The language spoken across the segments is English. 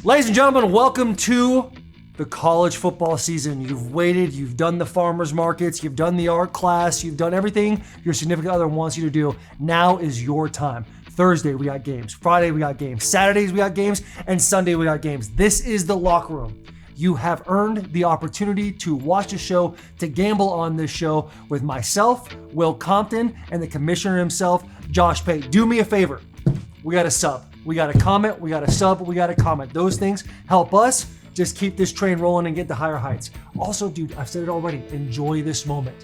Ladies and gentlemen, welcome to the college football season. You've waited, you've done the farmers markets, you've done the art class, you've done everything your significant other wants you to do. Now is your time. Thursday, we got games. Friday, we got games. Saturdays, we got games. And Sunday, we got games. This is the locker room. You have earned the opportunity to watch the show, to gamble on this show with myself, Will Compton, and the commissioner himself, Josh Pate. Do me a favor. We got a sub. We got a comment. We got a sub. We got a comment. Those things help us just keep this train rolling and get to higher heights. Also, dude, I've said it already. Enjoy this moment.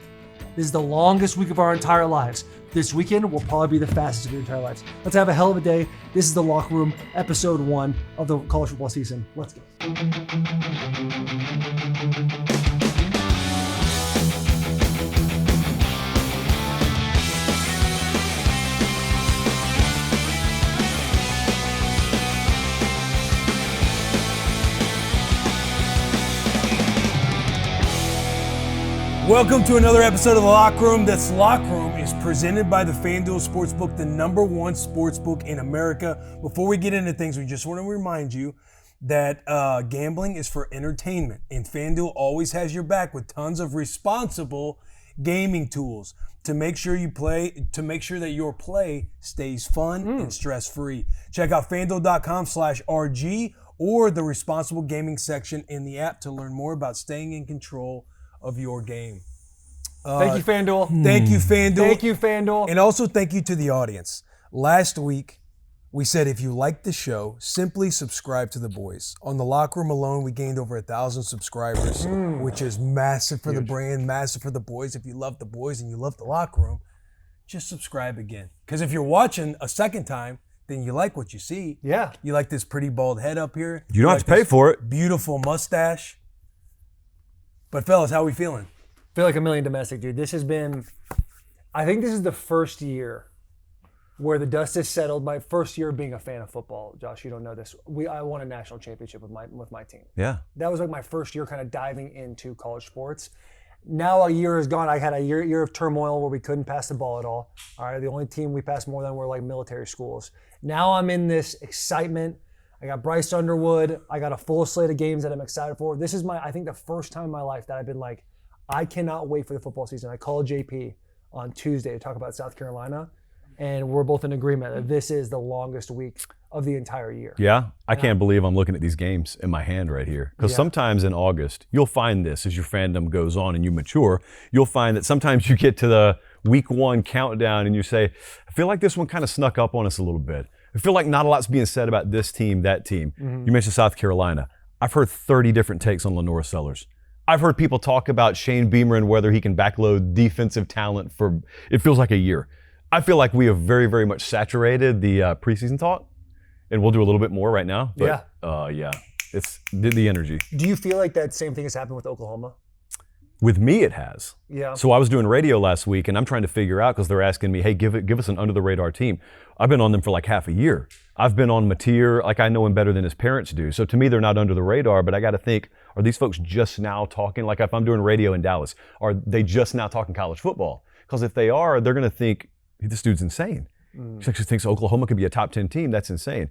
This is the longest week of our entire lives. This weekend will probably be the fastest of your entire lives. Let's have a hell of a day. This is the Locker Room, episode 1 of the college football season. Let's go. Welcome to another episode of The Locker Room. This Locker Room is presented by the FanDuel Sportsbook, the #1 sportsbook in America. Before we get into things, we just want to remind you that gambling is for entertainment, and FanDuel always has your back with tons of responsible gaming tools to make sure that your play stays fun and stress-free. Check out FanDuel.com/RG or the responsible gaming section in the app to learn more about staying in control of your game. Thank you, FanDuel. Thank you, FanDuel. Thank you, FanDuel. And also thank you to the audience. Last week, we said if you like the show, simply subscribe to the boys. On the Locker Room alone, we gained over 1,000 subscribers, which is massive for the brand, massive for the boys. If you love the boys and you love the Locker Room, just subscribe again. Because if you're watching a second time, then you like what you see. Yeah. You like this pretty bald head up here. You don't have to pay for it. Beautiful mustache. But fellas, how are we feeling? Feel like a million domestic, dude. This has been, I think this is the first year where the dust has settled. My first year being a fan of football. Josh, you don't know this. I won a national championship with my team. Yeah. That was like my first year kind of diving into college sports. Now a year is gone. I had a year of turmoil where we couldn't pass the ball at all. All right, the only team we passed more than were like military schools. Now I'm in this excitement. I got Bryce Underwood. I got a full slate of games that I'm excited for. This is I think the first time in my life that I've been like, I cannot wait for the football season. I called JP on Tuesday to talk about South Carolina, and we're both in agreement that this is the longest week of the entire year. Yeah, I can't believe I'm looking at these games in my hand right here. Because sometimes in August, you'll find this as your fandom goes on and you mature, you'll find that sometimes you get to the week 1 countdown and you say, I feel like this one kind of snuck up on us a little bit. I feel like not a lot's being said about this team, that team. Mm-hmm. You mentioned South Carolina. I've heard 30 different takes on Lenora Sellers. I've heard people talk about Shane Beamer and whether he can backload defensive talent for, it feels like a year. I feel like we have very, very much saturated the preseason talk, and we'll do a little bit more right now. But, it's the energy. Do you feel like that same thing has happened with Oklahoma? With me, it has. Yeah. So I was doing radio last week, and I'm trying to figure out, because they're asking me, hey, give us an under-the-radar team. I've been on them for like half a year. I've been on Mateer, like I know him better than his parents do. So to me, they're not under the radar, but I got to think, are these folks just now talking, like if I'm doing radio in Dallas, are they just now talking college football? Because if they are, they're going to think, hey, this dude's insane. He actually thinks Oklahoma could be a top 10 team. That's insane.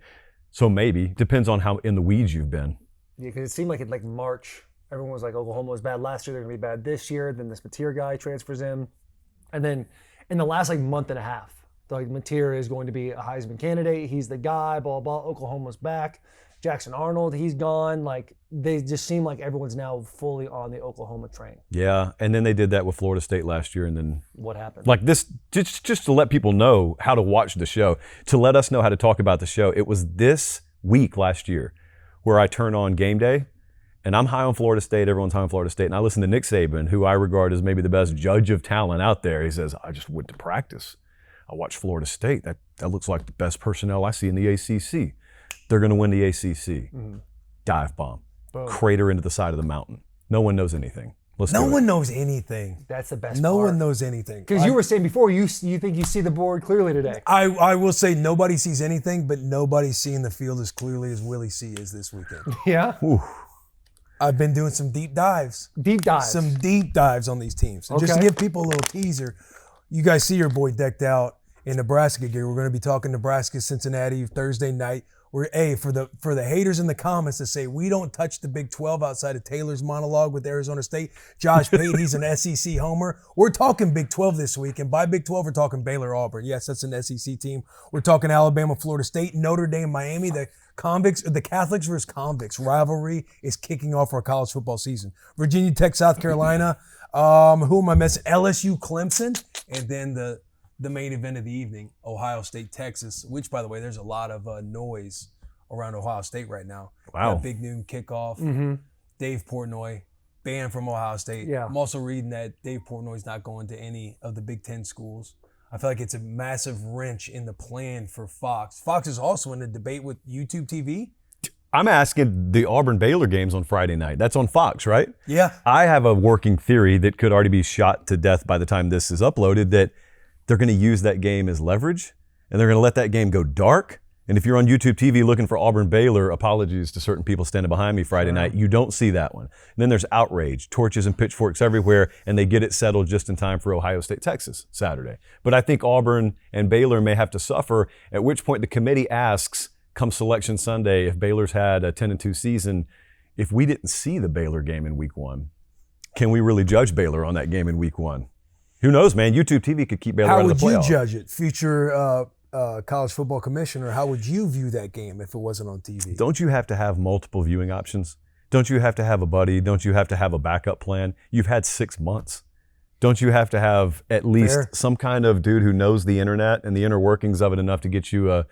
So maybe, depends on how in the weeds you've been. Yeah, because it seemed like in like March, everyone was like, Oklahoma was bad last year, they're going to be bad this year. Then this Mateer guy transfers in. And then in the last like month and a half, like Mateer is going to be a Heisman candidate. He's the guy, blah, blah. Oklahoma's back. Jackson Arnold, he's gone. Like, they just seem like everyone's now fully on the Oklahoma train. Yeah, and then they did that with Florida State last year, and then what happened? Like this, just to let people know how to watch the show, to let us know how to talk about the show. It was this week last year where I turn on Game Day, and I'm high on Florida State. Everyone's high on Florida State, and I listen to Nick Saban, who I regard as maybe the best judge of talent out there. He says, "I just went to practice. I watched Florida State. That looks like the best personnel I see in the ACC. They're going to win the ACC." Dive bomb. Boom. Crater into the side of the mountain. No one knows anything. No one knows anything. That's the best part. No one knows anything. Because you were saying before, you think you see the board clearly today. I will say nobody sees anything, but nobody's seeing the field as clearly as Willie C is this weekend. Yeah? Ooh. I've been doing some deep dives. Deep dives? Some deep dives on these teams. And just to give people a little teaser, you guys see your boy decked out in Nebraska gear. We're going to be talking Nebraska, Cincinnati Thursday night. For the haters in the comments that say we don't touch the Big 12 outside of Taylor's monologue with Arizona State, Josh Pate, he's an SEC homer. We're talking Big 12 this week, and by Big 12 we're talking Baylor, Auburn. Yes, that's an SEC team. We're talking Alabama, Florida State, Notre Dame, Miami. The Catholics versus convicts rivalry is kicking off our college football season. Virginia Tech, South Carolina. Who am I missing? LSU, Clemson, and then the main event of the evening, Ohio State, Texas, which, by the way, there's a lot of noise around Ohio State right now. Wow. That big noon kickoff. Dave Portnoy, banned from Ohio State. Yeah. I'm also reading that Dave Portnoy's not going to any of the Big Ten schools. I feel like it's a massive wrench in the plan for Fox. Fox is also in a debate with YouTube TV. I'm asking the Auburn-Baylor games on Friday night. That's on Fox, right? Yeah. I have a working theory that could already be shot to death by the time this is uploaded, that they're going to use that game as leverage, and they're going to let that game go dark. And if you're on YouTube TV looking for Auburn-Baylor, apologies to certain people standing behind me Friday night, you don't see that one. And then there's outrage, torches and pitchforks everywhere, and they get it settled just in time for Ohio State, Texas, Saturday. But I think Auburn and Baylor may have to suffer, at which point the committee asks, come Selection Sunday, if Baylor's had a 10-2 season, if we didn't see the Baylor game in week 1, can we really judge Baylor on that game in week 1? Who knows, man? YouTube TV could keep Baylor out of the playoff. How would you judge it? Future college football commissioner, how would you view that game if it wasn't on TV? Don't you have to have multiple viewing options? Don't you have to have a buddy? Don't you have to have a backup plan? You've had 6 months. Don't you have to have at least some kind of dude who knows the internet and the inner workings of it enough to get you a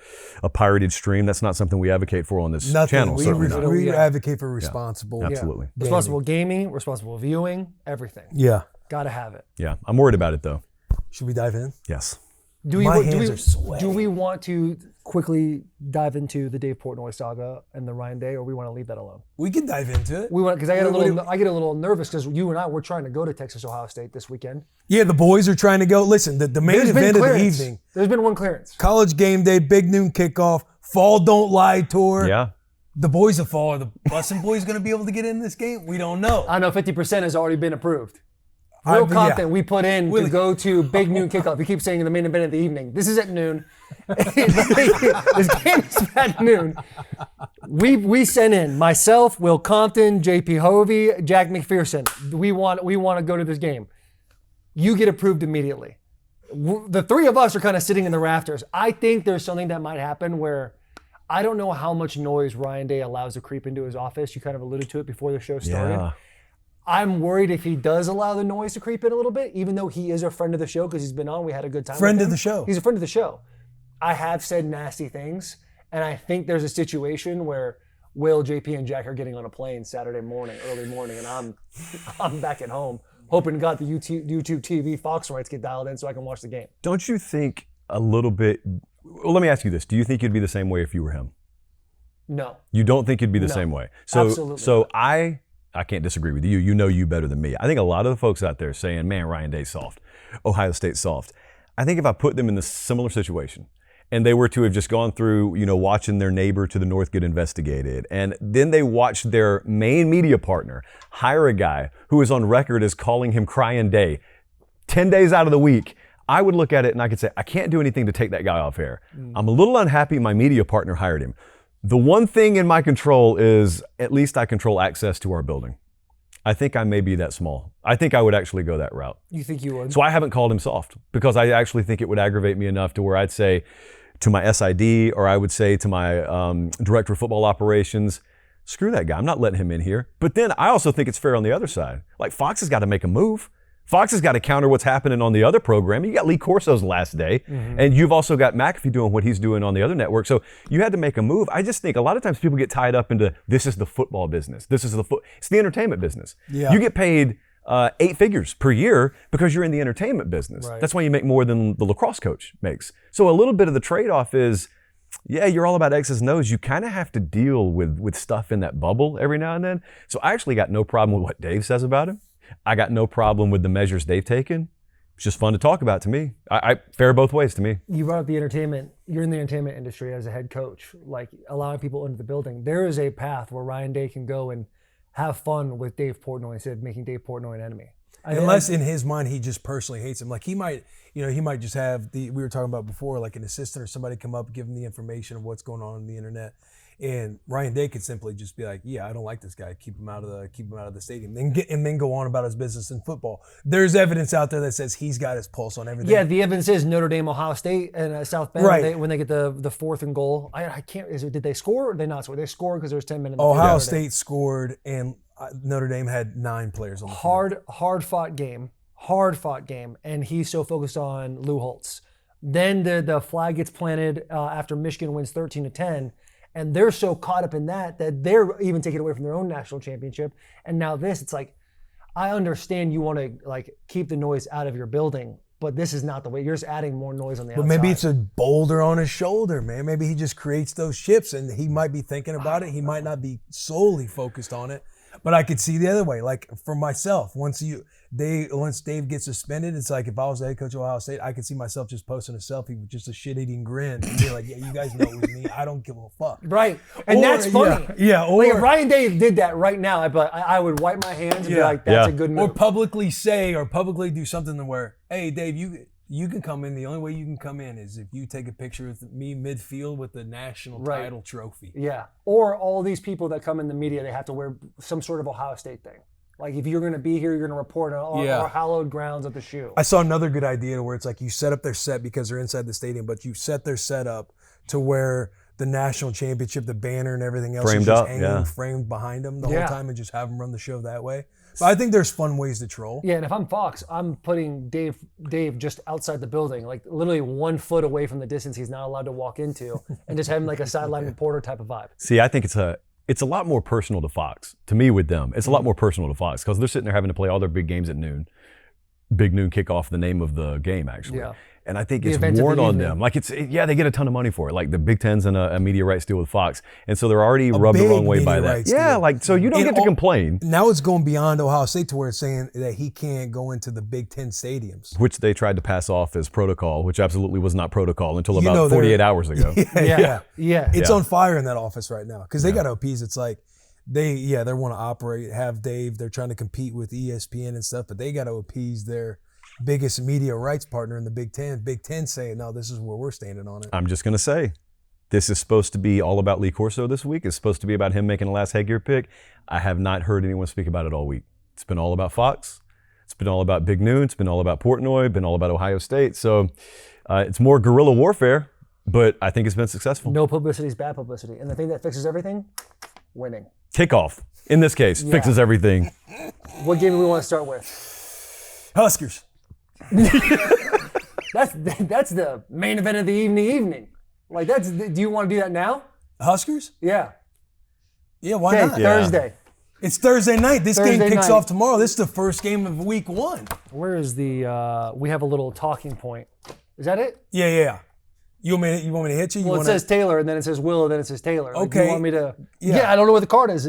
pirated stream? That's not something we advocate for on this channel. We advocate for responsible. Absolutely. Responsible gaming, responsible viewing, everything. Yeah. Gotta have it. Yeah. I'm worried about it, though. Should we dive in? Yes. Do we want to quickly dive into the Dave Portnoy saga and the Ryan Day, or we want to leave that alone? We can dive into it. We want, because I get a little nervous because you and I we're trying to go to Texas Ohio State this weekend. Yeah, the boys are trying to go. Listen, the main event of the evening. There's been one clearance. College game day, big noon kickoff, Fall Don't Lie tour. Yeah. The boys of Fall, are the Bussin boys going to be able to get in this game? We don't know. I know 50% has already been approved. Will Compton, we put in to go to big noon kickoff. You keep saying the main event of the evening. This is at noon. This game is at noon. We sent in myself, Will Compton, JP Hovey, Jack McPherson. We want to go to this game. You get approved immediately. The three of us are kind of sitting in the rafters. I think there's something that might happen where I don't know how much noise Ryan Day allows to creep into his office. You kind of alluded to it before the show started. Yeah. I'm worried if he does allow the noise to creep in a little bit, even though he is a friend of the show because he's been on. We had a good time. Friend of the show. He's a friend of the show. I have said nasty things, and I think there's a situation where Will, JP, and Jack are getting on a plane Saturday morning, early morning, and I'm back at home, hoping to God the YouTube TV Fox rights get dialed in so I can watch the game. Don't you think a little bit? Well, let me ask you this: do you think you'd be the same way if you were him? No. You don't think you'd be the same way? So, absolutely so I can't disagree with you. You know you better than me. I think a lot of the folks out there saying, man, Ryan Day's soft, Ohio State's soft. I think if I put them in a similar situation and they were to have just gone through, watching their neighbor to the north get investigated, and then they watched their main media partner hire a guy who is on record as calling him Crying Day 10 days out of the week, I would look at it and I could say, I can't do anything to take that guy off air. I'm a little unhappy my media partner hired him. The one thing in my control is at least I control access to our building. I think I may be that small. I think I would actually go that route. You think you would? So I haven't called him soft because I actually think it would aggravate me enough to where I'd say to my SID, or I would say to my director of football operations, screw that guy. I'm not letting him in here. But then I also think it's fair on the other side. Like Fox has got to make a move. Fox has got to counter what's happening on the other program. You got Lee Corso's last day, and you've also got McAfee doing what he's doing on the other network. So you had to make a move. I just think a lot of times people get tied up into this is the football business. It's the entertainment business. Yeah. You get paid 8 figures per year because you're in the entertainment business. Right. That's why you make more than the lacrosse coach makes. So a little bit of the trade-off is, yeah, you're all about X's and O's. You kind of have to deal with stuff in that bubble every now and then. So I actually got no problem with what Dave says about him. I got no problem with the measures they've taken. It's just fun to talk about to me. I fair both ways to me. You brought up the entertainment. You're in the entertainment industry as a head coach, like allowing people into the building. There is a path where Ryan Day can go and have fun with Dave Portnoy instead of making Dave Portnoy an enemy. Unless in his mind he just personally hates him. Like he might just have we were talking about before, like an assistant or somebody come up, give him the information of what's going on the internet. And Ryan Day could simply just be like, "Yeah, I don't like this guy. Keep him out of the stadium." Then go on about his business in football. There's evidence out there that says he's got his pulse on everything. Yeah, the evidence is Notre Dame, Ohio State, and South Bend. Right. When they get the 4th and goal. I can't. Did they score or did they not score? They scored because there was 10 minutes. Ohio State scored, and Notre Dame had 9 players on the field. Hard fought game, and he's so focused on Lou Holtz. Then the flag gets planted after Michigan wins 13-10. And they're so caught up in that they're even taking it away from their own national championship. And now it's like, I understand you want to like keep the noise out of your building, but this is not the way. You're just adding more noise on the outside. But maybe it's a boulder on his shoulder, man. Maybe he just creates those chips, and he might be thinking about it. He might not be solely focused on it. But I could see the other way. Like for myself, once Dave gets suspended, it's like if I was the head coach of Ohio State, I could see myself just posting a selfie with just a shit-eating grin and be like, "Yeah, you guys know it was me. I don't give a fuck." Right, and that's funny. Yeah. Or like if Ryan Day did that right now, I would wipe my hands and be like, "That's a good move." Or publicly do something to where, "Hey, Dave, you can come in. The only way you can come in is if you take a picture with me midfield with the national title trophy." Yeah. Or all these people that come in the media, they have to wear some sort of Ohio State thing. Like if you're going to be here, you're going to report on our hallowed grounds at the shoe. I saw another good idea where it's like you set up their set because they're inside the stadium, but you set their set up to where the national championship, the banner and everything else is just hanging framed behind them the whole time and just have them run the show that way. But I think there's fun ways to troll. Yeah, and if I'm Fox, I'm putting Dave just outside the building, like literally 1 foot away from the distance he's not allowed to walk into, and just having like a sideline reporter type of vibe. See, I think it's a lot more personal to Fox. To me, with them, it's a lot more personal to Fox because they're sitting there having to play all their big games at noon. Big noon kickoff, the name of the game actually. Yeah. And I think it's worn on them. Like they get a ton of money for it. Like the Big Ten's in a media rights deal with Fox. And so they're already rubbed the wrong way by that. Yeah, like so you don't get to complain. Now it's going beyond Ohio State to where it's saying that he can't go into the Big Ten stadiums. Which they tried to pass off as protocol, which absolutely was not protocol until about 48 hours ago. Yeah. It's on fire in that office right now. Because they got to appease. It's like they want to operate, have Dave, they're trying to compete with ESPN and stuff, but they got to appease their biggest media rights partner in the Big Ten. Big Ten saying, no, this is where we're standing on it. I'm just going to say, this is supposed to be all about Lee Corso this week. It's supposed to be about him making a last headgear pick. I have not heard anyone speak about it all week. It's been all about Fox. It's been all about Big Noon. It's been all about Portnoy. Been all about Ohio State. So it's more guerrilla warfare, but I think it's been successful. No publicity is bad publicity. And the thing that fixes everything, winning. Kickoff, in this case, fixes everything. What game do we want to start with? Huskers. That's the main event of the evening. Like do you want to do that now? Huskers? Yeah. Yeah, why not? Thursday. It's Thursday night. This game kicks off tomorrow. This is the first game of week 1. Where is the we have a little talking point. Is that it? Yeah. You want me to hit you? Well, it says Taylor, and then it says Will, and then it says Taylor. Like, okay. You want me to? Yeah, I don't know what the card is.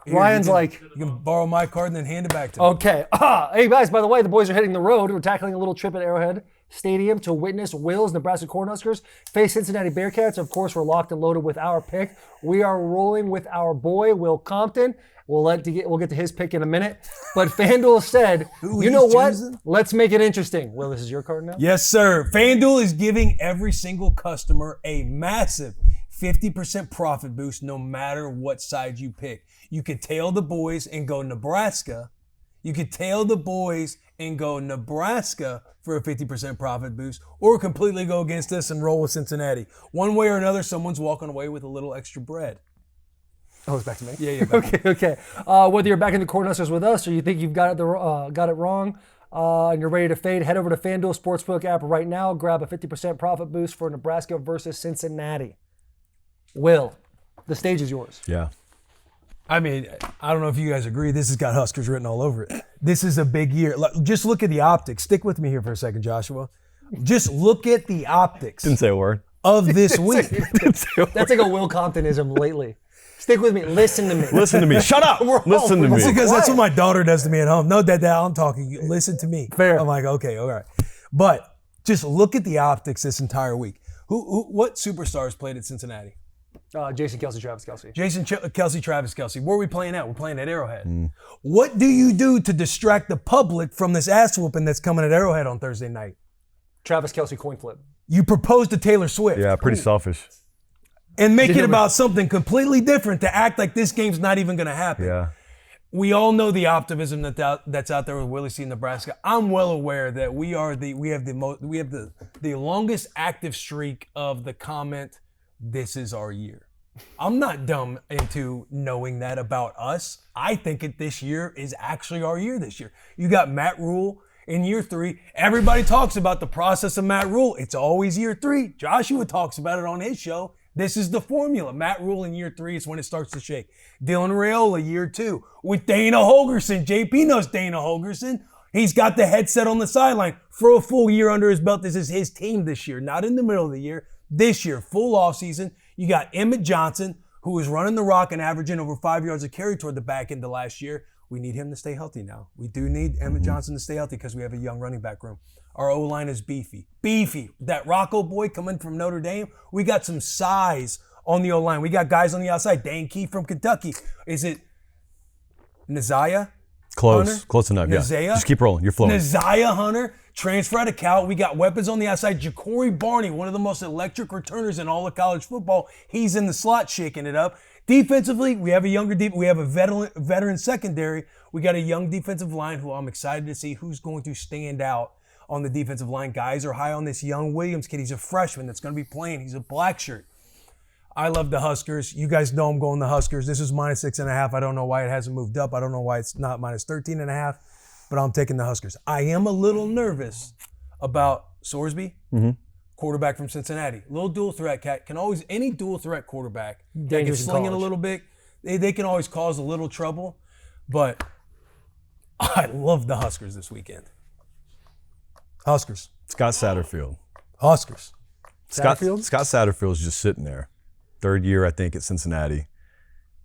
Ryan's you can borrow my card and then hand it back to me. Okay. Hey guys, by the way, the boys are hitting the road. We're tackling a little trip at Arrowhead Stadium to witness Will's Nebraska Cornhuskers face Cincinnati Bearcats. Of course, we're locked and loaded with our pick. We are rolling with our boy Will Compton. We'll get to his pick in a minute. But FanDuel said, you know what? Let's make it interesting. Will, this is your card now? Yes, sir. FanDuel is giving every single customer a massive 50% profit boost no matter what side you pick. You could tail the boys and go Nebraska. You could tail the boys and go Nebraska for a 50% profit boost, or completely go against us and roll with Cincinnati. One way or another, someone's walking away with a little extra bread. Oh, it's back to me? Yeah. Okay. Whether you're back in the Cornhuskers with us or you think you've got it wrong and you're ready to fade, head over to FanDuel Sportsbook app right now. Grab a 50% profit boost for Nebraska versus Cincinnati. Will, the stage is yours. Yeah. I mean, I don't know if you guys agree. This has got Huskers written all over it. This is a big year. Just look at the optics. Stick with me here for a second, Joshua. Just look at the optics. Didn't say a word. Of this week. That's like a Will Comptonism lately. Stick with me. Listen to me. Listen to me. Shut up. Listen to me. Because that's what my daughter does to me at home. No, Dad, I'm talking. Listen to me. Fair. I'm like, okay, all right. But just look at the optics this entire week. What superstars played at Cincinnati? Jason Kelsey, Travis Kelsey. Kelsey, Travis Kelsey. Where are we playing at? We're playing at Arrowhead. What do you do to distract the public from this ass whooping that's coming at Arrowhead on Thursday night? Travis Kelsey coin flip. You propose to Taylor Swift. Yeah, pretty selfish. And make it about something completely different to act like this game's not even going to happen. Yeah. We all know the optimism that's out there with Willie C. Nebraska. I'm well aware that we have the longest active streak of the comment, "This is our year." I'm not dumb into knowing that about us. I think this year is actually our year this year. You got Matt Rule in year 3. Everybody talks about the process of Matt Rule. It's always year 3. Joshua talks about it on his show. This is the formula. Matt Rule in year 3 is when it starts to shake. Dylan Raiola, year 2. With Dana Holgerson. JP knows Dana Holgerson. He's got the headset on the sideline for a full year under his belt. This is his team this year, not in the middle of the year. This year, full offseason. You got Emmett Johnson, who was running the rock and averaging over 5 yards a carry toward the back end of last year. We need him to stay healthy now. We do need Emmett Johnson to stay healthy because we have a young running back room. Our O-line is beefy. Beefy. That Rocco boy coming from Notre Dame, we got some size on the O-line. We got guys on the outside. Dane Key from Kentucky. Is it Neziah? Close. Hunter? Close enough, yeah. Neziah? Just keep rolling. You're flowing. Neziah Hunter, transfer out of Cal. We got weapons on the outside. Ja'Cory Barney, one of the most electric returners in all of college football. He's in the slot shaking it up. Defensively, we have a veteran secondary. We got a young defensive line who I'm excited to see who's going to stand out on the defensive line. Guys are high on this young Williams kid. He's a freshman that's going to be playing. He's a black shirt. I love the Huskers. You guys know I'm going the Huskers. This is -6.5. I don't know why it hasn't moved up. I don't know why it's not -13.5, but I'm taking the Huskers. I am a little nervous about Sorsby, quarterback from Cincinnati. Little dual threat cat. Any dual threat quarterback that can sling it a little bit, they can always cause a little trouble, but I love the Huskers this weekend. Huskers. Scott Satterfield. Huskers. Scott Satterfield's just sitting there. 3rd year, I think, at Cincinnati.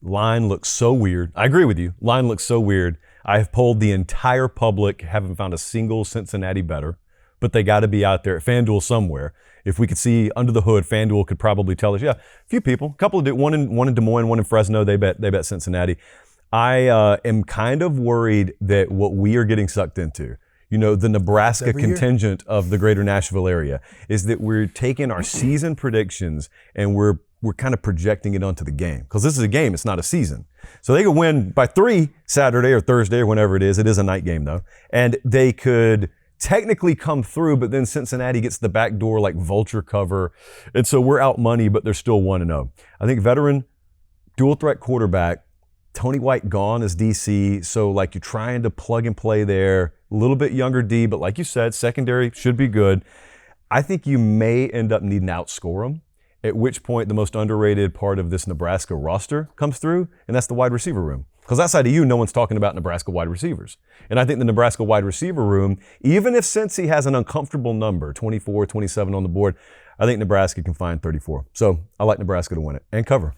Line looks so weird. I agree with you. Line looks so weird. I have polled the entire public, haven't found a single Cincinnati bettor, but they got to be out there at FanDuel somewhere. If we could see under the hood, FanDuel could probably tell us, yeah, a few people, a couple of one in Des Moines, one in Fresno, they bet Cincinnati. I am kind of worried that what we are getting sucked into, the Nebraska contingent of the greater Nashville area, is that we're taking our season predictions and we're kind of projecting it onto the game. Because this is a game, it's not a season. So they could win by 3 Saturday or Thursday or whenever it is. It is a night game though. And they could technically come through, but then Cincinnati gets the back door like vulture cover. And so we're out money, but they're still 1-0. I think veteran, dual threat quarterback, Tony White gone as DC. So like you're trying to plug and play there. A little bit younger D, but like you said, secondary should be good. I think you may end up needing to outscore them, at which point the most underrated part of this Nebraska roster comes through, and that's the wide receiver room. Because outside of you, no one's talking about Nebraska wide receivers. And I think the Nebraska wide receiver room, even if Cincy has an uncomfortable number, 24, 27 on the board, I think Nebraska can find 34. So I like Nebraska to win it and cover.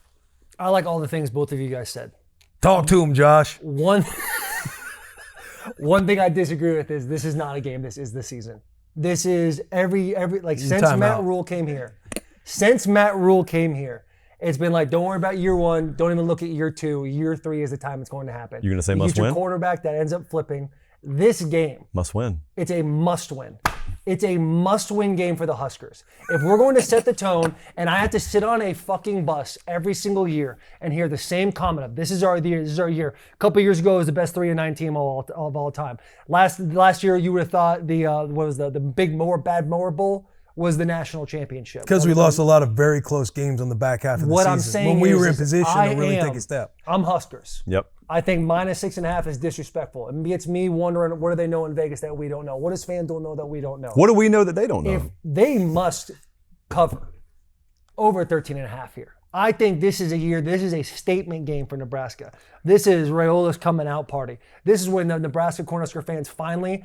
I like all the things both of you guys said. Talk to him, Josh. One thing I disagree with is this is not a game. This is the season. This is every since Matt Rule came here. Since Matt Rule came here, it's been like, don't worry about year 1. Don't even look at year 2. Year 3 is the time it's going to happen. You're going to say must win? Quarterback that ends up flipping. This game. Must win. It's a must win. It's a must-win game for the Huskers. If we're going to set the tone, and I have to sit on a fucking bus every single year and hear the same comment of this is our year, this is our year. A couple years ago, it was the best 3-9 team of all time. Last year, you would have thought the big bad mower bowl was the national championship. Because we lost a lot of very close games on the back half of the season. What I'm saying when we were in position to really take a step. I'm Huskers. Yep. I think -6.5 is disrespectful. And it's me wondering, what do they know in Vegas that we don't know? What does FanDuel know that we don't know? What do we know that they don't know? If they must cover over 13.5 here. I think this is a statement game for Nebraska. This is Raiola's coming out party. This is when the Nebraska Cornhusker fans finally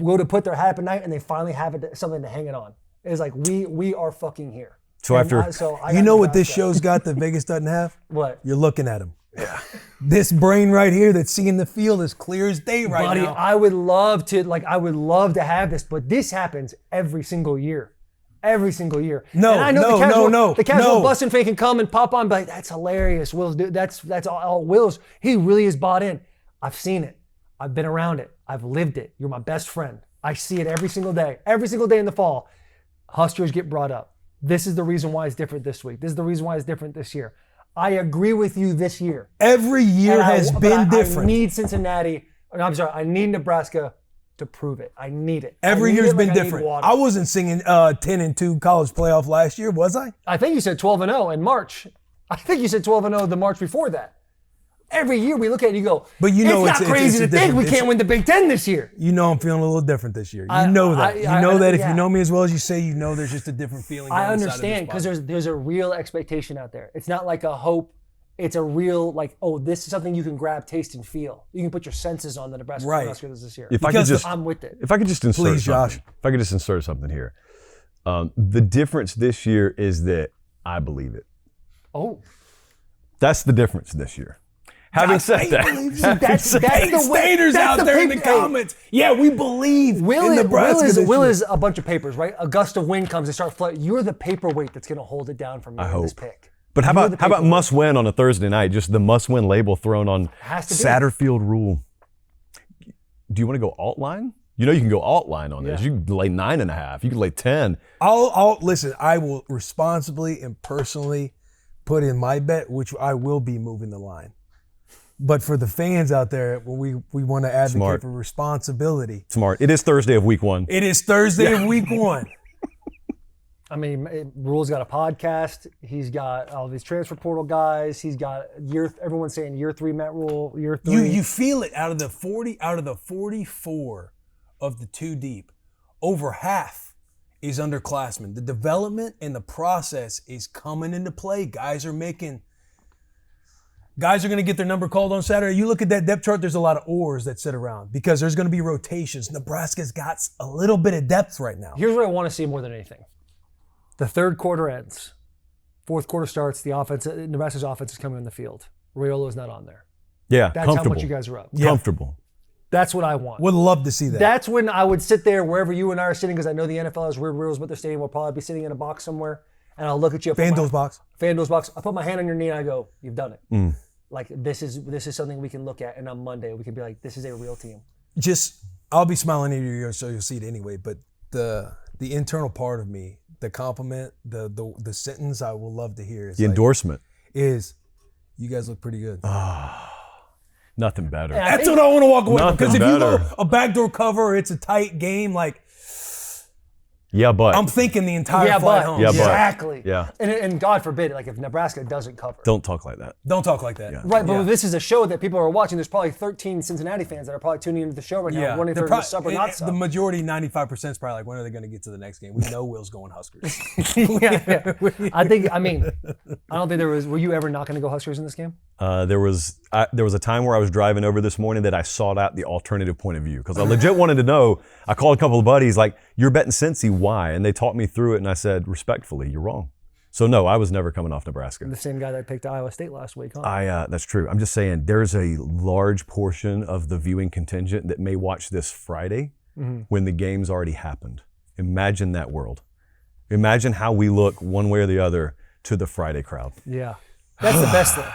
go to put their hat up at night and they finally have something to hang it on. It's like, we are fucking here. So after, you know what this show's got that Vegas doesn't have? What? You're looking at him. Yeah. This brain right here that's seeing the field as clear as day right I now. would love to have this, but this happens every single year. every single year. No, and I know no. the casual Bussin fan can come and pop on and be like, that's hilarious. That's all Will's. He really is bought in. I've seen it. I've been around it. I've lived it. You're my best friend. I see it every single day in the fall. Huskers get brought up. This is the reason why it's different this week. This is the reason why it's different this year. I agree with you this year. Every year has been different. I need Cincinnati. I need Nebraska to prove it. I need it. Every year's been different. I wasn't singing 10-2 college playoff last year, was I? I think you said 12-0 in March. I think you said 12-0 the March before that. Every year we look at it and you go, but you know it's not crazy to think we can't win the Big Ten this year. You know I'm feeling a little different this year. You know that. You know that if you know me as well as you say, you know there's just a different feeling. I understand because there's a real expectation out there. It's not like a hope. It's a real this is something you can grab, taste, and feel. You can put your senses on the Nebraska Huskers this year. I'm with it. If I could just insert Please, something. Josh. If I could just insert something here. The difference this year is that I believe it. Oh. That's the difference this year. Having said that, that's the Staters out there in the comments. Yeah, we believe in Nebraska. Will is a bunch of papers, right? A gust of wind comes and start flooding. You're the paperweight that's going to hold it down from you in this pick. But how about must win on a Thursday night? Just the must win label thrown on Satterfield rule. Do you want to go alt line? You know you can go alt line on this. You can lay 9.5. You can lay 10. I'll listen. I will responsibly and personally put in my bet, which I will be moving the line. But for the fans out there, we want to advocate for responsibility. Smart. It is Thursday of week 1. It is Thursday of week 1. I mean, Rule's got a podcast. He's got all these transfer portal guys. He's got everyone's saying year 3 Matt Rule, year 3. You feel it out of the 44 of the 2 deep, over half is underclassmen. The development and the process is coming into play. Guys are going to get their number called on Saturday. You look at that depth chart, there's a lot of oars that sit around because there's going to be rotations. Nebraska's got a little bit of depth right now. Here's what I want to see more than anything. The third quarter ends. Fourth quarter starts. Nebraska's offense is coming on the field. Raiolo's not on there. Yeah, that's how much you guys are up. Yeah. Comfortable. That's what I want. Would love to see that. That's when I would sit there wherever you and I are sitting because I know the NFL has weird rules, but their stadium will probably be sitting in a box somewhere. And I'll look at you. FanDuel's box. FanDuel's box. I put my hand on your knee and I go, you've done it. Like this is something we can look at, and on Monday we can be like, this is a real team. I'll be smiling at you, so you'll see it anyway. But the internal part of me, the compliment, the sentence I will love to hear is endorsement is, you guys look pretty good. Nothing better. That's what I want to walk away from. Because if you better. go a backdoor cover or it's a tight game, yeah, but I'm thinking the entire flight home. Yeah, but. Exactly. Yeah. And God forbid, if Nebraska doesn't cover. Don't talk like that. Don't talk like that. Yeah. Right, but this is a show that people are watching. There's probably 13 Cincinnati fans that are probably tuning into the show right now, wondering if they're going to sub or not sub. The majority, 95%, is probably like, when are they going to get to the next game? We know Will's going Huskers. yeah. I don't think there was. Were you ever not going to go Huskers in this game? There was a time where I was driving over this morning that I sought out the alternative point of view because I legit wanted to know. I called a couple of buddies like, you're betting Cincy, why? And they talked me through it, and I said, respectfully, you're wrong. So no, I was never coming off Nebraska. The same guy that picked Iowa State last week, huh? That's true. I'm just saying there's a large portion of the viewing contingent that may watch this Friday when the game's already happened. Imagine that world. Imagine how we look one way or the other to the Friday crowd. Yeah. That's the best thing.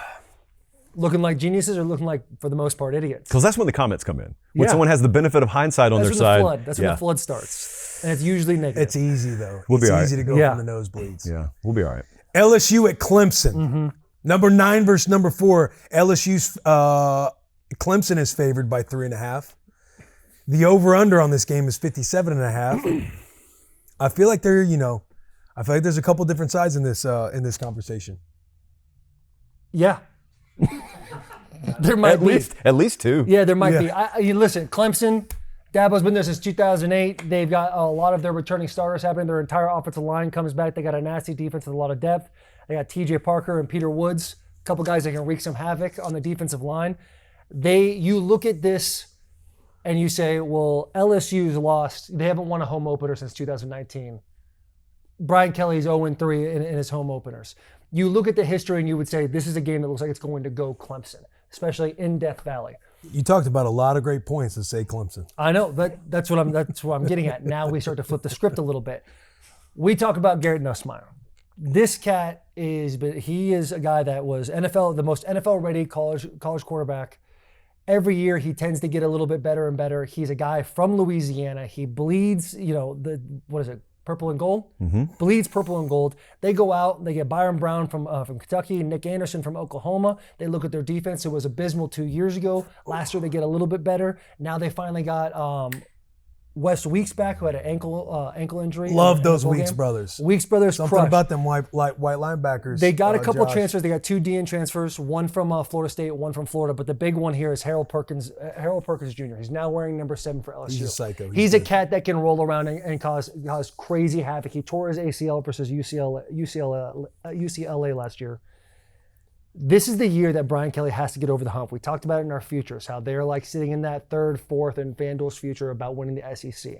Looking like geniuses or looking like, for the most part, idiots? Because that's when the comments come in. When someone has the benefit of hindsight on their side. That's when the flood starts. And it's usually negative. It's easy, though. We'll be all right. It's easy to go from the nosebleeds. Yeah, we'll be all right. LSU at Clemson. Number 9 versus number 4. LSU's Clemson is favored by 3.5. The over-under on this game is 57.5. I feel like there's a couple different sides in this conversation. Yeah. There might be. At least 2. Yeah, there might be. Listen, Clemson, Dabo's been there since 2008. They've got a lot of their returning starters happening. Their entire offensive line comes back. They got a nasty defense with a lot of depth. They got TJ Parker and Peter Woods, a couple guys that can wreak some havoc on the defensive line. You look at this and you say, well, LSU's lost. They haven't won a home opener since 2019. Brian Kelly's 0-3 in his home openers. You look at the history and you would say this is a game that looks like it's going to go Clemson, especially in Death Valley. You talked about a lot of great points to say Clemson. I know, but that's what I'm getting at. Now we start to flip the script a little bit. We talk about Garrett Nussmeier. This cat he is a guy that was the most NFL-ready college quarterback. Every year he tends to get a little bit better and better. He's a guy from Louisiana. He bleeds, purple and gold? Mm-hmm. Bleeds purple and gold. They go out, they get Byron Brown from Kentucky, Nick Anderson from Oklahoma. They look at their defense. It was abysmal 2 years ago. Last year they get a little bit better. Now they finally got Wes Weeks back, who had an ankle injury. Love those Weeks brothers. Weeks brothers Something crushed. about them white linebackers. They got a couple Josh. transfers. They got 2 DN transfers, one from Florida State, one from Florida. But the big one here is Harold Perkins Jr. He's now wearing number 7 for LSU. He's a psycho. He's a cat that can roll around and cause crazy havoc. He tore his ACL versus UCLA last year. This is the year that Brian Kelly has to get over the hump. We talked about it in our futures, how they're like sitting in that 3rd, 4th in FanDuel's future about winning the SEC.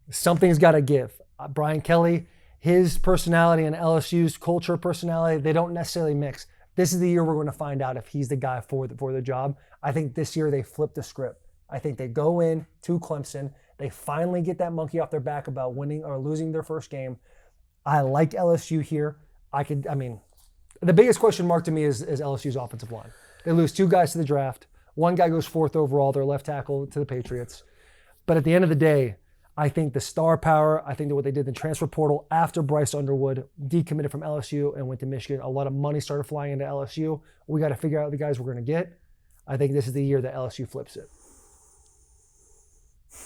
Something's got to give. Brian Kelly, his personality and LSU's culture personality, they don't necessarily mix. This is the year we're going to find out if he's the guy for the job. I think this year they flip the script. I think they go in to Clemson. They finally get that monkey off their back about winning or losing their first game. I like LSU here. The biggest question mark to me is LSU's offensive line. They lose 2 guys to the draft. One guy goes 4th overall, their left tackle, to the Patriots. But at the end of the day, I think the star power, I think that what they did in the transfer portal after Bryce Underwood decommitted from LSU and went to Michigan, a lot of money started flying into LSU. We got to figure out the guys we're going to get. I think this is the year that LSU flips it.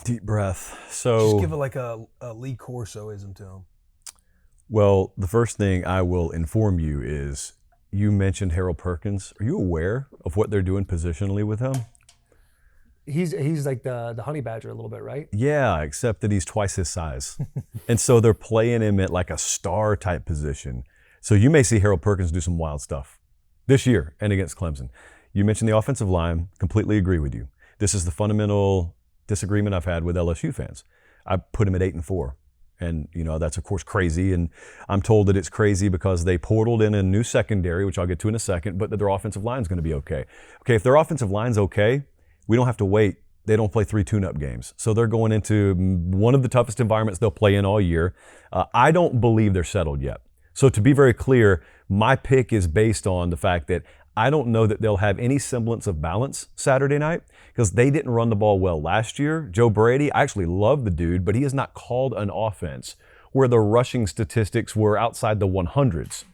Deep breath. So just give it like a Lee Corso-ism to him. Well, the first thing I will inform you is you mentioned Harold Perkins. Are you aware of what they're doing positionally with him? He's like the honey badger a little bit, right? Yeah, except that he's twice his size. And so they're playing him at like a star type position. So you may see Harold Perkins do some wild stuff this year and against Clemson. You mentioned the offensive line. Completely agree with you. This is the fundamental disagreement I've had with LSU fans. I put him at 8-4. And, that's, of course, crazy. And I'm told that it's crazy because they portaled in a new secondary, which I'll get to in a second, but that their offensive line is going to be okay. Okay, if their offensive line's okay, we don't have to wait. They don't play 3 tune-up games. So they're going into one of the toughest environments they'll play in all year. I don't believe they're settled yet. So to be very clear, my pick is based on the fact that I don't know that they'll have any semblance of balance Saturday night because they didn't run the ball well last year. Joe Brady, I actually love the dude, but he has not called an offense where the rushing statistics were outside the 100s.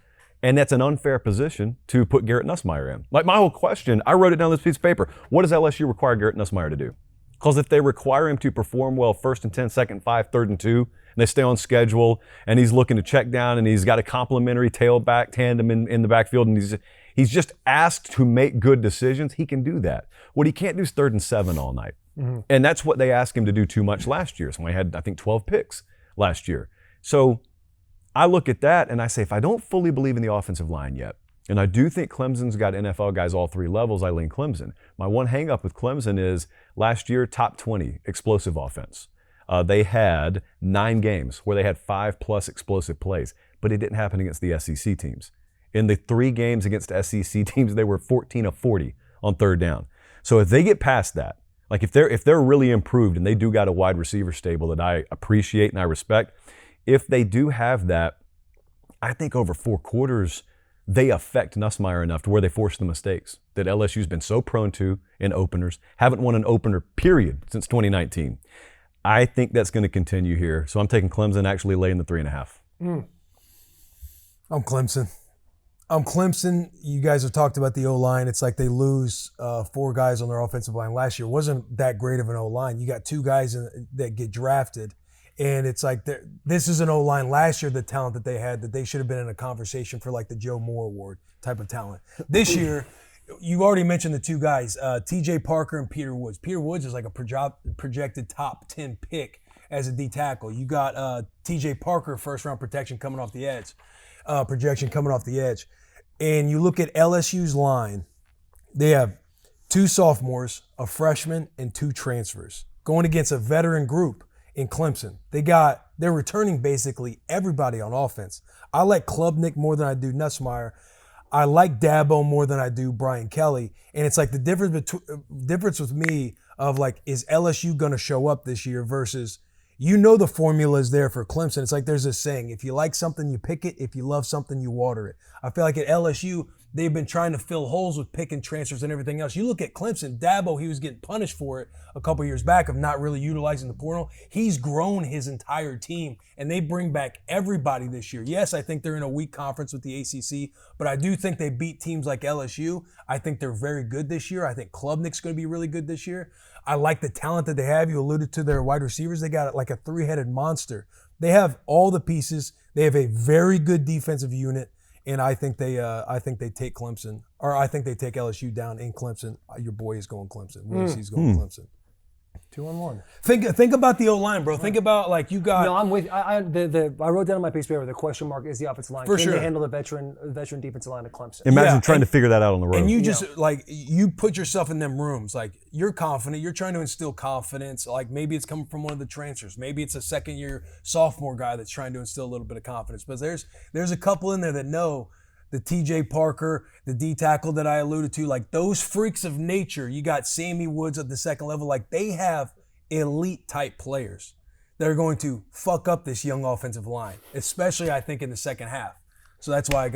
And that's an unfair position to put Garrett Nussmeier in. Like my whole question, I wrote it down on this piece of paper. What does LSU require Garrett Nussmeier to do? Because if they require him to perform well 1st and 10, 2nd and 5, 3rd and 2, and they stay on schedule, and he's looking to check down, and he's got a complimentary tailback tandem in the backfield, and he's just asked to make good decisions, he can do that. What he can't do is 3rd and 7 all night. Mm-hmm. And that's what they asked him to do too much last year. So he had, I think, 12 picks last year. So I look at that and I say, if I don't fully believe in the offensive line yet, and I do think Clemson's got NFL guys all 3 levels, I lean Clemson. My one hang up with Clemson is last year, top 20 explosive offense. They had 9 games where they had 5+ explosive plays, but it didn't happen against the SEC teams. In the 3 games against SEC teams, they were 14 of 40 on 3rd down. So if they get past that, like if they're really improved and they do got a wide receiver stable that I appreciate and I respect, if they do have that, I think over 4 quarters, they affect Nussmeier enough to where they force the mistakes that LSU's been so prone to in openers, haven't won an opener, period, since 2019. I think that's going to continue here. So I'm taking Clemson, actually laying the 3.5. I'm Clemson. You guys have talked about the O-line. It's like they lose 4 guys on their offensive line. Last year wasn't that great of an O-line. You got 2 guys that get drafted. And it's like this is an O-line last year, the talent that they had, that they should have been in a conversation for like the Joe Moore Award type of talent. This year, you already mentioned the 2 guys, TJ Parker and Peter Woods. Peter Woods is like a projected top 10 pick as a D tackle. You got TJ Parker, 1st-round projection coming off the edge. And you look at LSU's line, they have 2 sophomores, a freshman, and 2 transfers going against a veteran group in Clemson. They're returning basically everybody on offense. I like Klubnik more than I do Nussmeier. I like Dabo more than I do Brian Kelly. And it's like the difference with me of like, is LSU going to show up this year versus You know the formula is there for Clemson. It's like there's this saying, if you like something, you pick it. If you love something, you water it. I feel like at LSU, they've been trying to fill holes with picking transfers and everything else. You look at Clemson, Dabo, he was getting punished for it a couple years back of not really utilizing the portal. He's grown his entire team, and they bring back everybody this year. Yes, I think they're in a weak conference with the ACC, but I do think they beat teams like LSU. I think they're very good this year. I think Klubnik's going to be really good this year. I like the talent that they have. You alluded to their wide receivers. They got like a three-headed monster. They have all the pieces. They have a very good defensive unit. And I think they take Clemson, or I think they take LSU down in Clemson. Your boy is going Clemson. He's going Clemson. 2-1. Think about the O-line, bro. Think about like you got. No, I'm with. I wrote down on my piece of paper the question mark is the offensive line. For Can sure. they handle the veteran defensive line of Clemson? Imagine trying to figure that out on the road. And you just like you put yourself in them rooms. Like you're confident. You're trying to instill confidence. Like maybe it's coming from one of the transfers. Maybe it's a second-year sophomore guy that's trying to instill a little bit of confidence. But there's a couple in there that know. The TJ Parker, the D tackle that I alluded to, like those freaks of nature. You got Sammy Woods at the second level. Like they have elite type players that are going to fuck up this young offensive line, especially I think in the second half. So that's why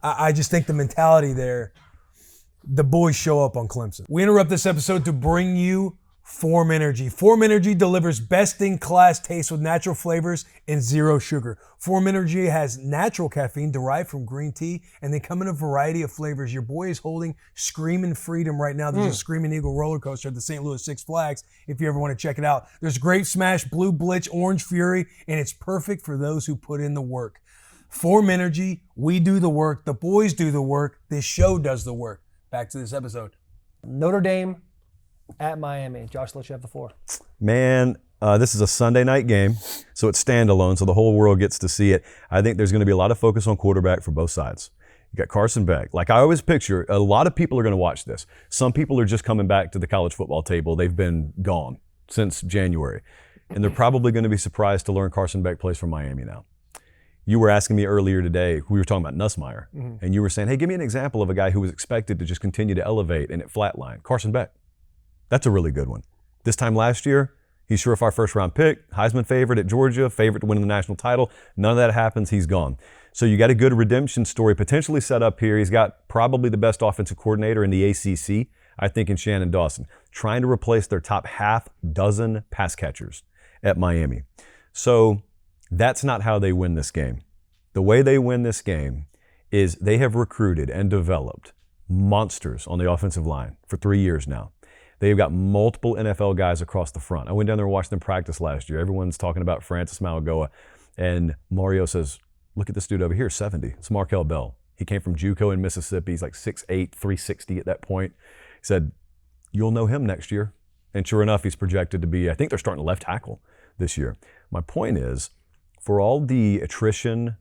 I just think the mentality there, the boys show up on Clemson. We interrupt this episode to bring you Form Energy. Form Energy delivers best-in-class taste with natural flavors and zero sugar. Form Energy has natural caffeine derived from green tea, and they come in a variety of flavors. Your boy is holding Screamin' Freedom right now. There's a Screamin' Eagle roller coaster at the St. Louis Six Flags if you ever want to check it out. There's Grape Smash, Blue Blitz, Orange Fury, and it's perfect for those who put in the work. Form Energy, we do the work. The boys do the work. This show does the work. Back to this episode. Notre Dame at Miami. Josh, let you have the floor. Man, this is a Sunday night game, so it's standalone, so the whole world gets to see it. I think there's going to be a lot of focus on quarterback for both sides. You got Carson Beck. Like I always picture, a lot of people are going to watch this. Some people are just coming back to the college football table. They've been gone since January, and they're probably going to be surprised to learn Carson Beck plays for Miami now. You were asking me earlier today, we were talking about Nussmeier, and you were saying, hey, give me an example of a guy who was expected to just continue to elevate and it flatlined. Carson Beck. That's a really good one. This time last year, he's surefire first-round pick, Heisman favorite at Georgia, favorite to win the national title. None of that happens. He's gone. So you got a good redemption story potentially set up here. He's got probably the best offensive coordinator in the ACC, I think, in Shannon Dawson, trying to replace their top half dozen pass catchers at Miami. So that's not how they win this game. The way they win this game is they have recruited and developed monsters on the offensive line for 3 years now. They've got multiple NFL guys across the front. I went down there and watched them practice last year. Everyone's talking about Francis Mauigoa. And Mario says, look at this dude over here, 70. It's Markel Bell. He came from JUCO in Mississippi. He's like 6'8", 360 at that point. He said, you'll know him next year. And sure enough, he's projected to be, I think they're starting left tackle this year. My point is, for all the attrition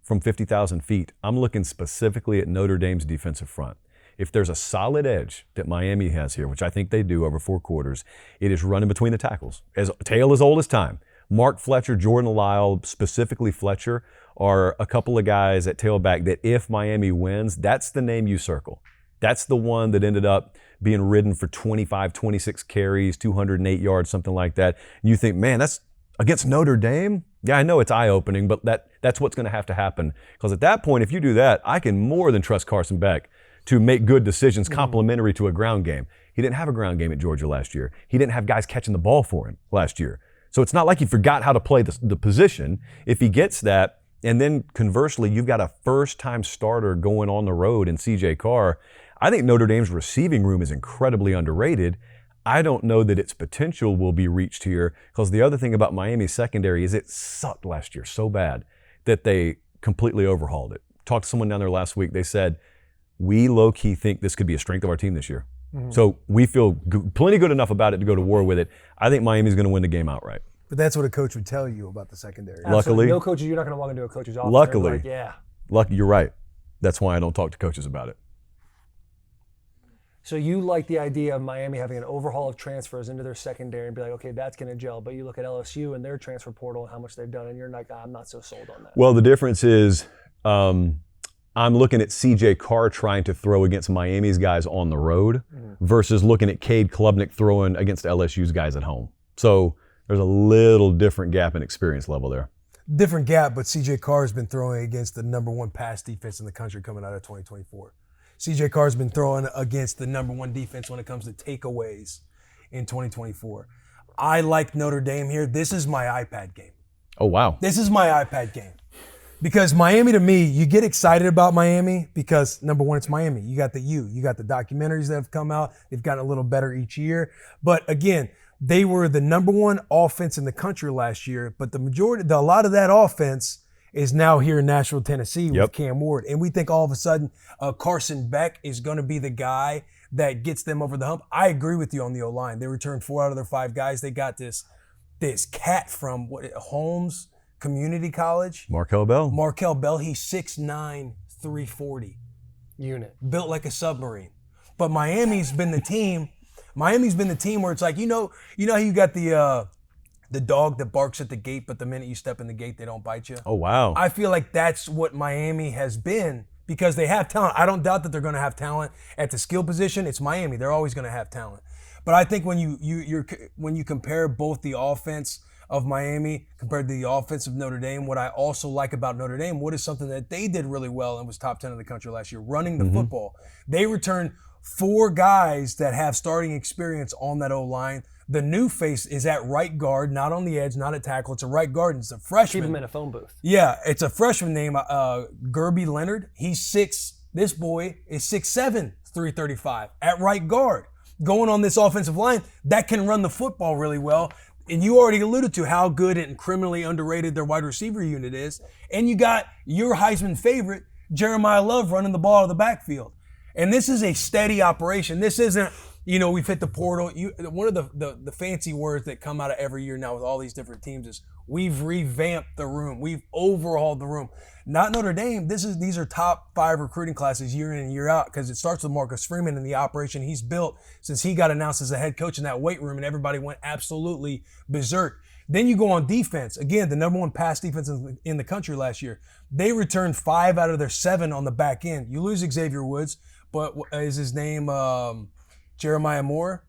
from 50,000 feet, I'm looking specifically at Notre Dame's defensive front. If there's a solid edge that Miami has here, which I think they do over 4 quarters, it is running between the tackles. As tale as old as time. Mark Fletcher, Jordan Lyle, specifically Fletcher, are a couple of guys at tailback that if Miami wins, that's the name you circle. That's the one that ended up being ridden for 25, 26 carries, 208 yards, something like that. And you think, man, that's against Notre Dame? Yeah, I know it's eye-opening, but that's what's going to have to happen. Because at that point, if you do that, I can more than trust Carson Beck to make good decisions complementary to a ground game. He didn't have a ground game at Georgia last year. He didn't have guys catching the ball for him last year. So it's not like he forgot how to play the position. If he gets that, and then conversely, you've got a first-time starter going on the road in C.J. Carr, I think Notre Dame's receiving room is incredibly underrated. I don't know that its potential will be reached here, because the other thing about Miami's secondary is it sucked last year so bad that they completely overhauled it. Talked to someone down there last week. They said, we low-key think this could be a strength of our team this year. So we feel plenty good enough about it to go to war with it. I think Miami's going to win the game outright. But that's what a coach would tell you about the secondary. Luckily. No coaches, you're not going to walk into a coach's office. Luckily. Like, yeah. You're right. That's why I don't talk to coaches about it. So you like the idea of Miami having an overhaul of transfers into their secondary and be like, okay, that's going to gel. But you look at LSU and their transfer portal and how much they've done, and you're like, I'm not so sold on that. Well, the difference is I'm looking at C.J. Carr trying to throw against Miami's guys on the road versus looking at Cade Klubnik throwing against LSU's guys at home. So there's a little different gap in experience level there. Different gap, but C.J. Carr has been throwing against the number 1 pass defense in the country coming out of 2024. C.J. Carr has been throwing against the number 1 defense when it comes to takeaways in 2024. I like Notre Dame here. This is my iPad game. Oh, wow. This is my iPad game. Because Miami, to me, you get excited about Miami because, number 1, it's Miami. You got the U. You got the documentaries that have come out. They've gotten a little better each year. But again, they were the number 1 offense in the country last year. But a lot of that offense is now here in Nashville, Tennessee with Cam Ward. And we think all of a sudden Carson Beck is going to be the guy that gets them over the hump. I agree with you on the O-line. They returned 4 out of their 5 guys. They got this cat from Holmes Community College. Markel Bell. Markel Bell. He's 6'9", 340. Unit. Built like a submarine. But Miami's been the team. Miami's been the team where it's like, you know how you got the dog that barks at the gate, but the minute you step in the gate, they don't bite you? Oh, wow. I feel like that's what Miami has been because they have talent. I don't doubt that they're going to have talent at the skill position. It's Miami. They're always going to have talent. But I think when you compare both the offense of Miami compared to the offense of Notre Dame, what I also like about Notre Dame, what is something that they did really well and was top 10 in the country last year, running the football. They returned 4 guys that have starting experience on that O-line. The new face is at right guard, not on the edge, not at tackle. It's a right guard, and it's a freshman. Keep him in a phone booth. Yeah, it's a freshman named Gerby Leonard. This boy is 6'7", 335 at right guard. Going on this offensive line that can run the football really well. And you already alluded to how good and criminally underrated their wide receiver unit is. And you got your Heisman favorite, Jeremiah Love, running the ball out of the backfield. And this is a steady operation. This isn't, we've hit the portal. One of the fancy words that come out of every year now with all these different teams is we've revamped the room. We've overhauled the room. Not Notre Dame. These are top 5 recruiting classes year in and year out because it starts with Marcus Freeman and the operation he's built since he got announced as a head coach in that weight room and everybody went absolutely berserk. Then you go on defense. Again, the number 1 pass defense in the country last year. They returned 5 out of their 7 on the back end. You lose Xavier Woods, but is his name Jeremiah Moore?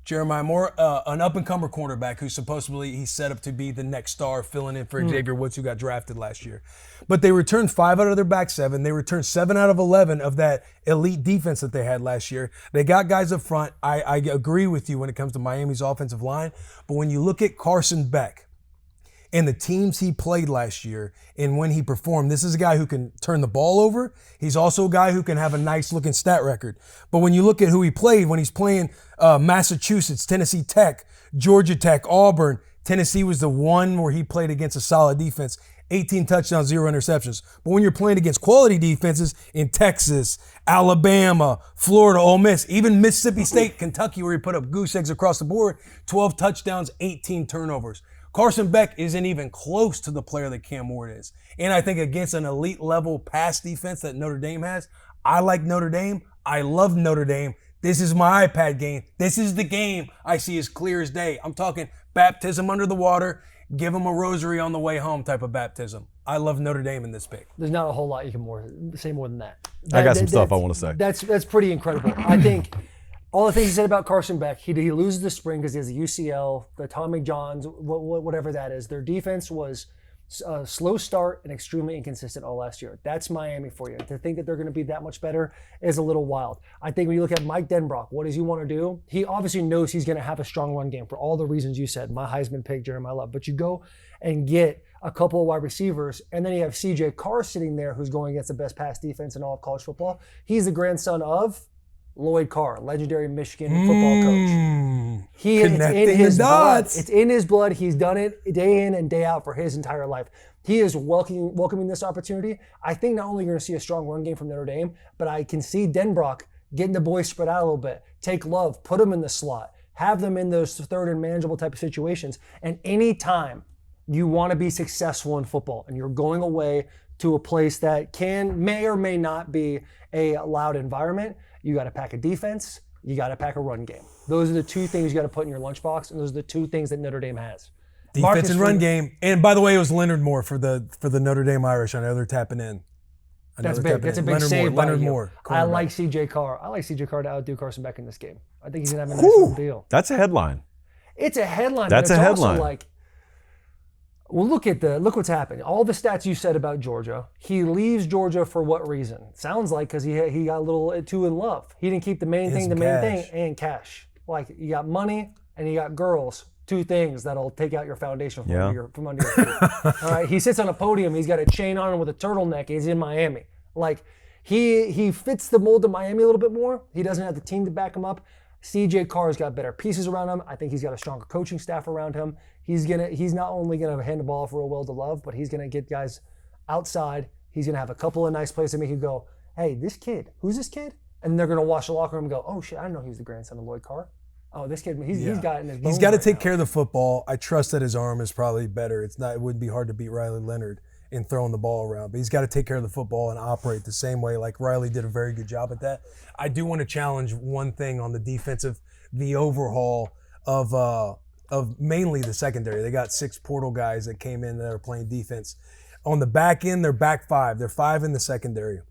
Jeremiah Moore, an up-and-comer cornerback who's supposedly he's set up to be the next star filling in for Xavier Woods who got drafted last year. But they returned 5 out of their back 7. They returned 7 out of 11 of that elite defense that they had last year. They got guys up front. I agree with you when it comes to Miami's offensive line. But when you look at Carson Beck and the teams he played last year and when he performed, this is a guy who can turn the ball over. He's also a guy who can have a nice-looking stat record. But when you look at who he played, when he's playing Massachusetts, Tennessee Tech, Georgia Tech, Auburn, Tennessee was the one where he played against a solid defense. 18 touchdowns, 0 interceptions. But when you're playing against quality defenses in Texas, Alabama, Florida, Ole Miss, even Mississippi State, Kentucky, where he put up goose eggs across the board, 12 touchdowns, 18 turnovers. Carson Beck isn't even close to the player that Cam Ward is. And I think against an elite level pass defense that Notre Dame has, I like Notre Dame. I love Notre Dame. This is my iPad game. This is the game I see as clear as day. I'm talking baptism under the water, give them a rosary on the way home type of baptism. I love Notre Dame in this pick. There's not a whole lot you can say more than that. I got some stuff I want to say. That's pretty incredible. I think all the things he said about Carson Beck, he loses the spring because he has a UCL, the Tommy Johns, whatever that is. Their defense was a slow start and extremely inconsistent all last year. That's Miami for you. To think that they're going to be that much better is a little wild. I think when you look at Mike Denbrock, what does he want to do? He obviously knows he's going to have a strong run game for all the reasons you said. My Heisman pick, Jeremiah Love. But you go and get a couple of wide receivers, and then you have C.J. Carr sitting there who's going against the best pass defense in all of college football. He's the grandson of Lloyd Carr, legendary Michigan football coach. It's in his blood. It's in his blood. He's done it day in and day out for his entire life. He is welcoming this opportunity. I think not only are you going to see a strong run game from Notre Dame, but I can see Denbrock getting the boys spread out a little bit. Take Love, put them in the slot, have them in those third and manageable type of situations. And anytime you want to be successful in football and you're going away to a place that may or may not be a loud environment, you got to pack a defense, you got to pack a run game. Those are the 2 things you got to put in your lunchbox, and those are the 2 things that Notre Dame has. Defense and run game. And by the way, it was Leonard Moore for the Notre Dame Irish. I know they're tapping in. That's big. That's a big save by you. Moore. I like C.J. Carr. I like C.J. Carr to outdo Carson Beck in this game. I think he's going to have a nice little deal. That's a headline. It's a headline. That's but it's a also headline. like, well, look what's happened. All the stats you said about Georgia. He leaves Georgia for what reason? Sounds like because he got a little too in love. He didn't keep the main thing, and cash. Like you got money and you got girls. Two things that'll take out your foundation from under your feet. All right. He sits on a podium. He's got a chain on him with a turtleneck. He's in Miami. Like he fits the mold of Miami a little bit more. He doesn't have the team to back him up. CJ Carr's got better pieces around him. I think he's got a stronger coaching staff around him. He's not only gonna hand the ball off real well to Love, but he's gonna get guys outside. He's gonna have a couple of nice plays to make you go, hey, this kid, who's this kid? And they're gonna watch the locker room and go, oh shit, I didn't know he was the grandson of Lloyd Carr. Oh, this kid, he's got it in his bones. He's got to right take now. care of the football. I trust that his arm is probably better. It wouldn't be hard to beat Riley Leonard in throwing the ball around, but he's got to take care of the football and operate the same way. Like Riley did a very good job at that. I do want to challenge one thing on the defensive, the overhaul of mainly the secondary. They got 6 portal guys that came in that are playing defense. On the back end, they're back 5. They're 5 in the secondary.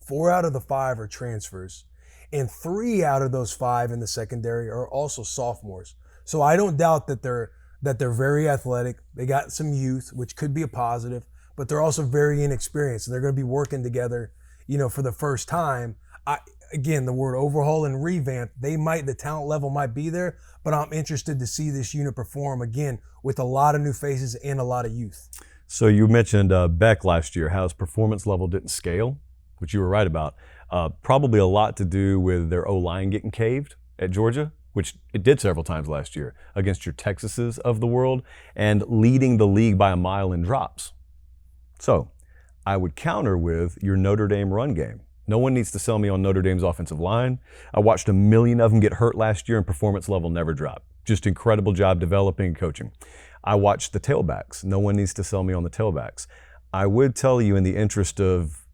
4 out of the 5 are transfers. And 3 out of those 5 in the secondary are also sophomores. So I don't doubt that they're very athletic. They got some youth, which could be a positive, but they're also very inexperienced. And they're going to be working together, for the first time. Again, the word overhaul and revamp, the talent level might be there, but I'm interested to see this unit perform again with a lot of new faces and a lot of youth. So you mentioned Beck last year, how his performance level didn't scale, which you were right about. Probably a lot to do with their O-line getting caved at Georgia, which it did several times last year against your Texases of the world, and leading the league by a mile in drops. So I would counter with your Notre Dame run game. No one needs to sell me on Notre Dame's offensive line. I watched a million of them get hurt last year and performance level never dropped. Just incredible job developing and coaching. I watched the tailbacks. No one needs to sell me on the tailbacks. I would tell you, in the interest of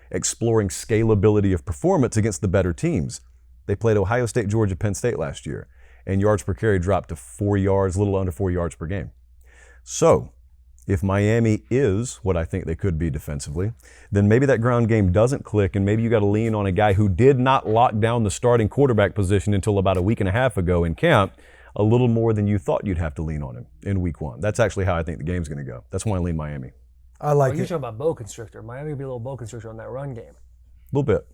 exploring scalability of performance against the better teams, they played Ohio State, Georgia, Penn State last year, and yards per carry dropped to 4 yards, a little under 4 yards per game. So if Miami is what I think they could be defensively, then maybe that ground game doesn't click, and maybe you got to lean on a guy who did not lock down the starting quarterback position until about a week and a half ago in camp, a little more than you thought you'd have to lean on him in week 1. That's actually how I think the game's going to go. That's why I lean Miami. I like You're it. talking about bow constrictor. Miami would be a little bow constrictor on that run game. A little bit.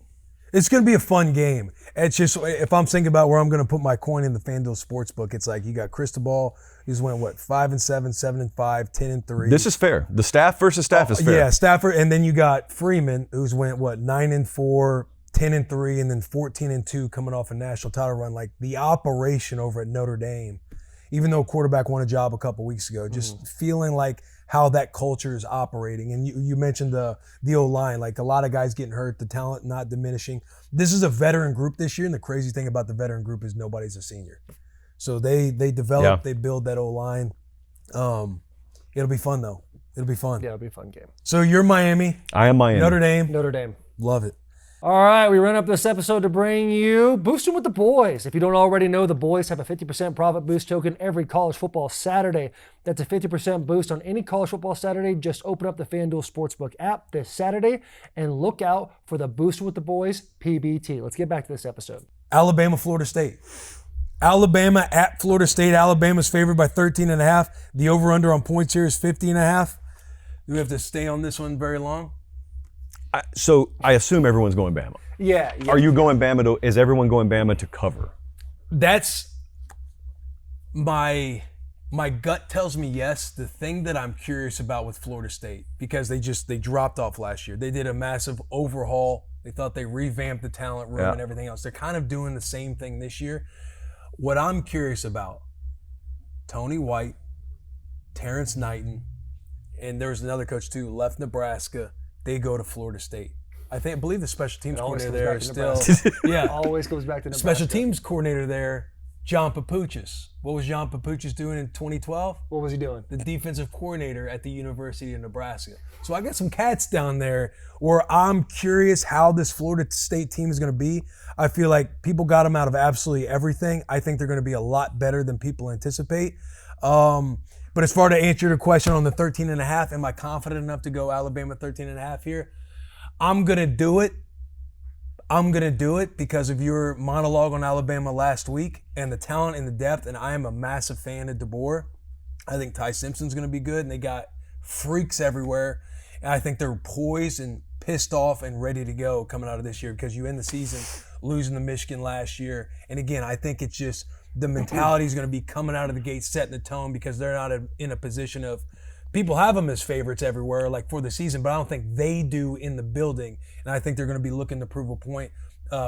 It's going to be a fun game. It's just, if I'm thinking about where I'm going to put my coin in the FanDuel Sportsbook, it's like you got Cristobal, he's went 5-7, 7-5, 10-3. This is fair. The staff versus staff is fair. Yeah, Stafford, and then you got Freeman, who's went 9-4, 10-3, and then 14-2 coming off a national title run. Like the operation over at Notre Dame, even though a quarterback won a job a couple weeks ago, just feeling like how that culture is operating. And you mentioned the O-line, like a lot of guys getting hurt, the talent not diminishing. This is a veteran group this year, and the crazy thing about the veteran group is nobody's a senior. So they develop, they build that O-line. It'll be fun though. It'll be fun. Yeah, it'll be a fun game. So you're Miami. I am Miami. Notre Dame. Notre Dame. Love it. All right, we run up this episode to bring you Bussin With The Boys. If you don't already know, the boys have a 50% profit boost token every college football Saturday. That's a 50% boost on any college football Saturday. Just open up the FanDuel Sportsbook app this Saturday and look out for the Bussin With The Boys PBT. Let's get back to this episode. Alabama, Florida State. Alabama at Florida State. Alabama's favored by 13.5. The over-under on points here is 50.5. Do we have to stay on this one very long? So I assume everyone's going Bama. Yeah. Are you going Bama is everyone going Bama to cover? That's my gut tells me yes. The thing that I'm curious about with Florida State, because they dropped off last year. They did a massive overhaul. They thought they revamped the talent room and everything else. They're kind of doing the same thing this year. What I'm curious about, Tony White, Terrence Knighton, and there was another coach too, left Nebraska. They go to Florida State. I believe the special teams coordinator there is still always goes back to Nebraska. Special teams coordinator there, John Papuchis. What was John Papuchis doing in 2012? What was he doing? The defensive coordinator at the University of Nebraska. So I got some cats down there where I'm curious how this Florida State team is going to be. I feel like people got them out of absolutely everything. I think they're going to be a lot better than people anticipate. But as far to answer your question on the 13.5, am I confident enough to go Alabama 13.5 here? I'm going to do it. I'm going to do it because of your monologue on Alabama last week and the talent and the depth, and I am a massive fan of DeBoer. I think Ty Simpson's going to be good, and they got freaks everywhere. And I think they're poised and pissed off and ready to go coming out of this year because you end the season losing to Michigan last year. And again, I think it's just the mentality is going to be coming out of the gate, setting the tone because they're not in a position of people have them as favorites everywhere, like for the season, but I don't think they do in the building. And I think they're going to be looking to prove a point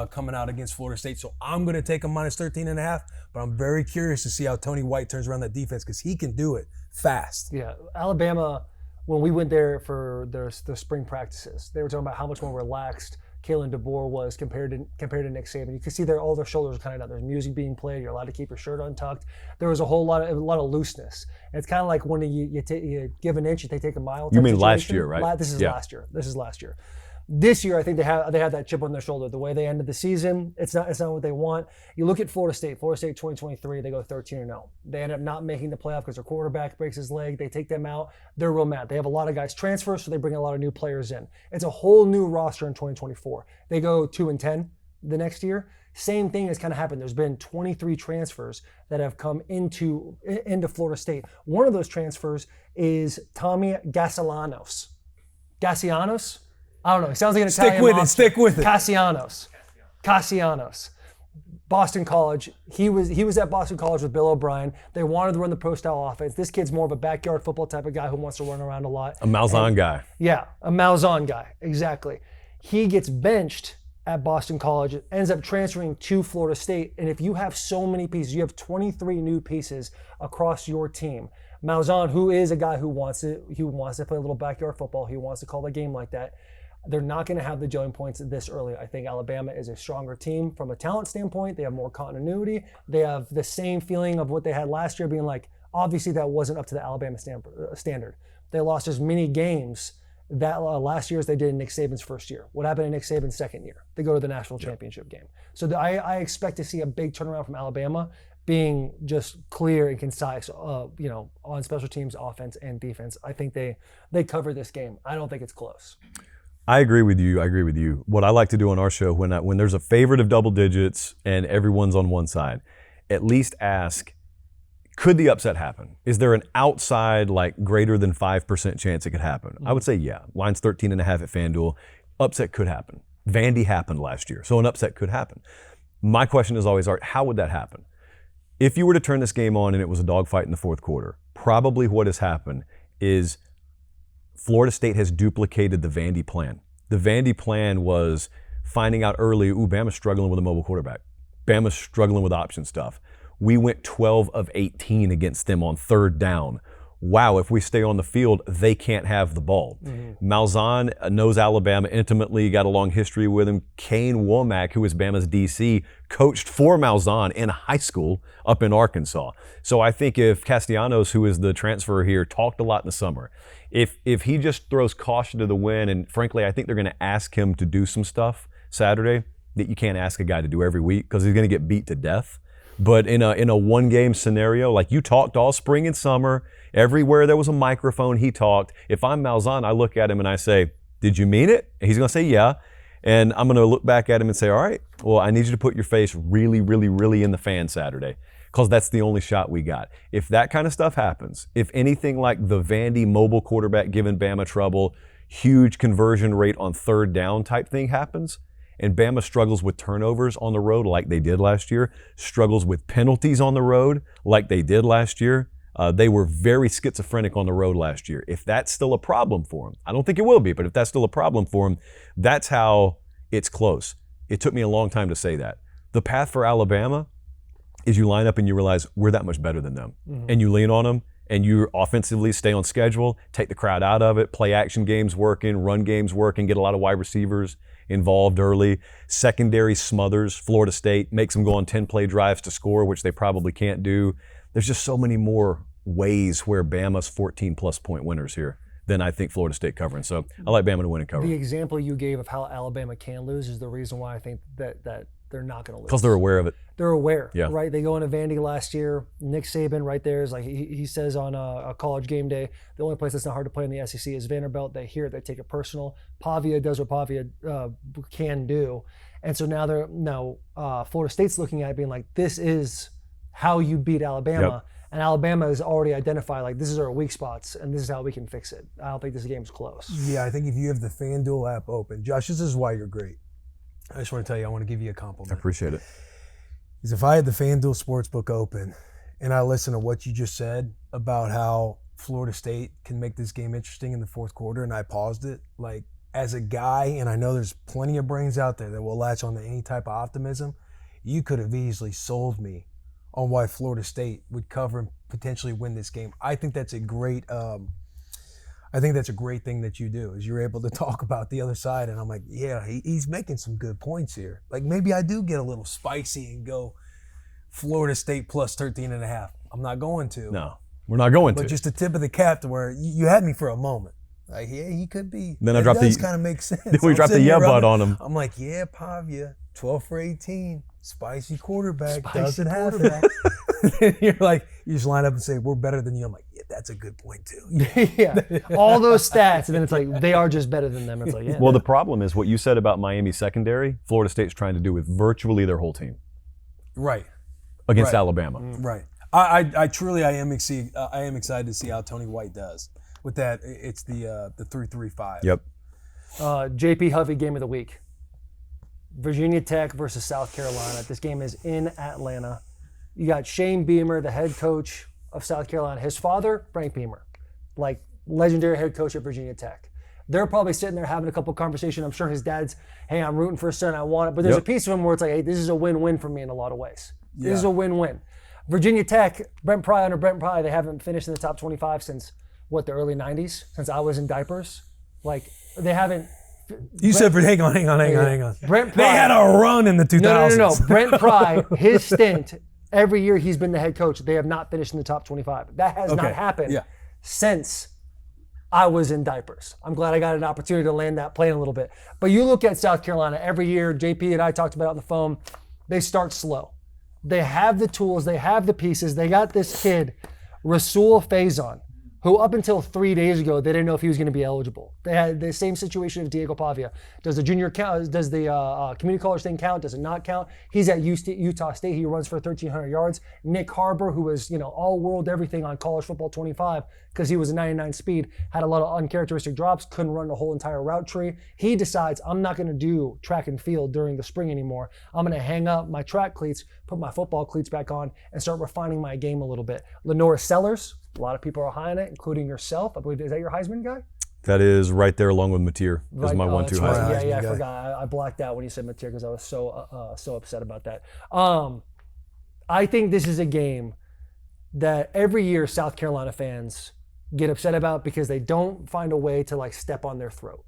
coming out against Florida State. So I'm going to take them minus 13.5, but I'm very curious to see how Tony White turns around that defense because he can do it fast. Yeah, Alabama, when we went there for their spring practices, they were talking about how much more relaxed Kalen DeBoer was compared to Nick Saban. You can see all their shoulders are kind of down. There's music being played. You're allowed to keep your shirt untucked. There was a lot of looseness. And it's kind of like when you give an inch, they take a mile. You mean last year, right? This is last year. This year, I think they have that chip on their shoulder. The way they ended the season, it's not what they want. You look at Florida State 2023, they go 13-0. They end up not making the playoff because their quarterback breaks his leg. They take them out. They're real mad. They have a lot of guys transfer, so they bring a lot of new players in. It's a whole new roster in 2024. They go 2-10 the next year. Same thing has kind of happened. There's been 23 transfers that have come into Florida State. One of those transfers is Tommy Gassianos. Gassianos? I don't know. It sounds like an Italian Stick with it. Cassianos. Boston College. He was at Boston College with Bill O'Brien. They wanted to run the pro-style offense. This kid's more of a backyard football type of guy who wants to run around a lot. A Malzahn guy. Yeah, a Malzahn guy. Exactly. He gets benched at Boston College, ends up transferring to Florida State. And if you have so many pieces, you have 23 new pieces across your team. Malzahn, who is a guy who wants to play a little backyard football, he wants to call the game like that. They're not going to have the gelling points this early. I think Alabama is a stronger team from a talent standpoint. They have more continuity. They have the same feeling of what they had last year, being like, obviously that wasn't up to the Alabama standard. They lost as many games that last year as they did in Nick Saban's first year. What happened in Nick Saban's second year? They go to the national championship game. So I expect to see a big turnaround from Alabama, being just clear and concise, on special teams, offense and defense. I think they cover this game. I don't think it's close. I agree with you. What I like to do on our show, when there's a favorite of double digits and everyone's on one side, at least ask, could the upset happen? Is there an outside, like greater than 5% chance it could happen? I would say yeah. Line's 13.5 at FanDuel. Upset could happen. Vandy happened last year, so an upset could happen. My question is always, all right, how would that happen? If you were to turn this game on and it was a dogfight in the fourth quarter, probably what has happened is Florida State has duplicated the Vandy plan. The Vandy plan was finding out early, Bama's struggling with a mobile quarterback. Bama's struggling with option stuff. We went 12 of 18 against them on third down. Wow, if we stay on the field, they can't have the ball. Malzahn knows Alabama intimately, got a long history with him. Kane Womack, who is Bama's DC, coached for Malzahn in high school up in Arkansas. So I think if Castellanos, who is the transfer here, talked a lot in the summer, if he just throws caution to the wind, and frankly, I think they're going to ask him to do some stuff Saturday that you can't ask a guy to do every week because he's going to get beat to death. But in a one-game scenario, like you talked all spring and summer, everywhere there was a microphone, he talked. If I'm Malzahn, I look at him and I say, did you mean it? And he's going to say, yeah. And I'm going to look back at him and say, all right, well, I need you to put your face really, really, really in the fan Saturday because that's the only shot we got. If that kind of stuff happens, if anything like the Vandy mobile quarterback giving Bama trouble, huge conversion rate on third down type thing happens, and Bama struggles with turnovers on the road like they did last year, struggles with penalties on the road like they did last year. They were very schizophrenic on the road last year. If that's still a problem for them, I don't think it will be, but if that's still a problem for them, that's how it's close. It took me a long time to say that. The path for Alabama is you line up and you realize we're that much better than them. And you lean on them and you offensively stay on schedule, take the crowd out of it, play action games working, run games working, get a lot of wide receivers involved early. Secondary smothers Florida State, makes them go on 10-play drives to score, which they probably can't do. There's just so many more ways where Bama's 14-plus point winners here than I think Florida State covering. So I like Bama to win and cover. The example you gave of how Alabama can lose is the reason why I think that they're not going to lose. Because they're aware of it. They're aware, yeah. Right? They go into Vandy last year. Nick Saban right there is like, he says on a college game day, the only place that's not hard to play in the SEC is Vanderbilt. They hear it, they take it personal. Pavia does what Pavia can do. And so now Florida State's looking at it being like, this is how you beat Alabama. Yep. And Alabama has already identified, like, this is our weak spots, and this is how we can fix it. I don't think this game's close. Yeah, I think if you have the FanDuel app open, Josh, this is why you're great. I just want to tell you, I want to give you a compliment. I appreciate it. Because if I had the FanDuel Sportsbook open and I listened to what you just said about how Florida State can make this game interesting in the fourth quarter, and I paused it, like, as a guy, and I know there's plenty of brains out there that will latch on to any type of optimism, you could have easily sold me on why Florida State would cover and potentially win this game. I think that's a great thing that you do, is you're able to talk about the other side, and I'm like, yeah, he's making some good points here. Like, maybe I do get a little spicy and go Florida State plus 13.5. I'm not going to. No, we're not going to. But just the tip of the cap to where you had me for a moment. Like, yeah, he could be. Then I dropped the kind of makes sense. Then we dropped the yeah butt on him. I'm like, yeah, Pavia, 12 for 18, spicy quarterback, Spicy doesn't quarterback. have it. You're like, you just line up and say, we're better than you. I'm like, yeah, that's a good point too. Yeah, all those stats, and then it's like, they are just better than them. It's like, yeah. Well, the problem is what you said about Miami secondary, Florida State's trying to do with virtually their whole team Right. against Right. Alabama. Right. I truly am excited to see how Tony White does. With that, it's the 3-3-5. Yep. JP Hovey game of the week. Virginia Tech versus South Carolina. This game is in Atlanta. You got Shane Beamer, the head coach of South Carolina. His father, Frank Beamer, like legendary head coach at Virginia Tech. They're probably sitting there having a couple conversations. I'm sure his dad's, hey, I'm rooting for his son, I want it. But there's a piece of him where it's like, hey, this is a win-win for me in a lot of ways. This is a win-win. Virginia Tech, Brent Pry, they haven't finished in the top 25 since, the early 90s? Since I was in diapers? Like, they haven't. You said, hang on. Brent Pry. They had a run in the 2000s. No. Brent Pry, his stint, every year he's been the head coach, they have not finished in the top 25. That has not happened since I was in diapers. I'm glad I got an opportunity to land that plane a little bit. But you look at South Carolina, every year, JP and I talked about it on the phone, they start slow. They have the tools, they have the pieces. They got this kid, Rasul Faison, who up until 3 days ago, they didn't know if he was going to be eligible. They had the same situation of Diego Pavia. Does the junior count? Does the community college thing count? Does it not count? He's at Utah State. He runs for 1,300 yards. Nick Harbor, who was all world everything on college football 25 because he was a 99 speed, had a lot of uncharacteristic drops, couldn't run the whole entire route tree. He decides, I'm not going to do track and field during the spring anymore. I'm going to hang up my track cleats, put my football cleats back on, and start refining my game a little bit. Lenora Sellers, a lot of people are high on it, including yourself. I believe, is that your Heisman guy? That is right there along with Mateer. Is my 1-2 Heisman. Right. Yeah, I forgot. I blacked out when you said Mateer because I was so upset about that. I think this is a game that every year South Carolina fans get upset about because they don't find a way to step on their throat.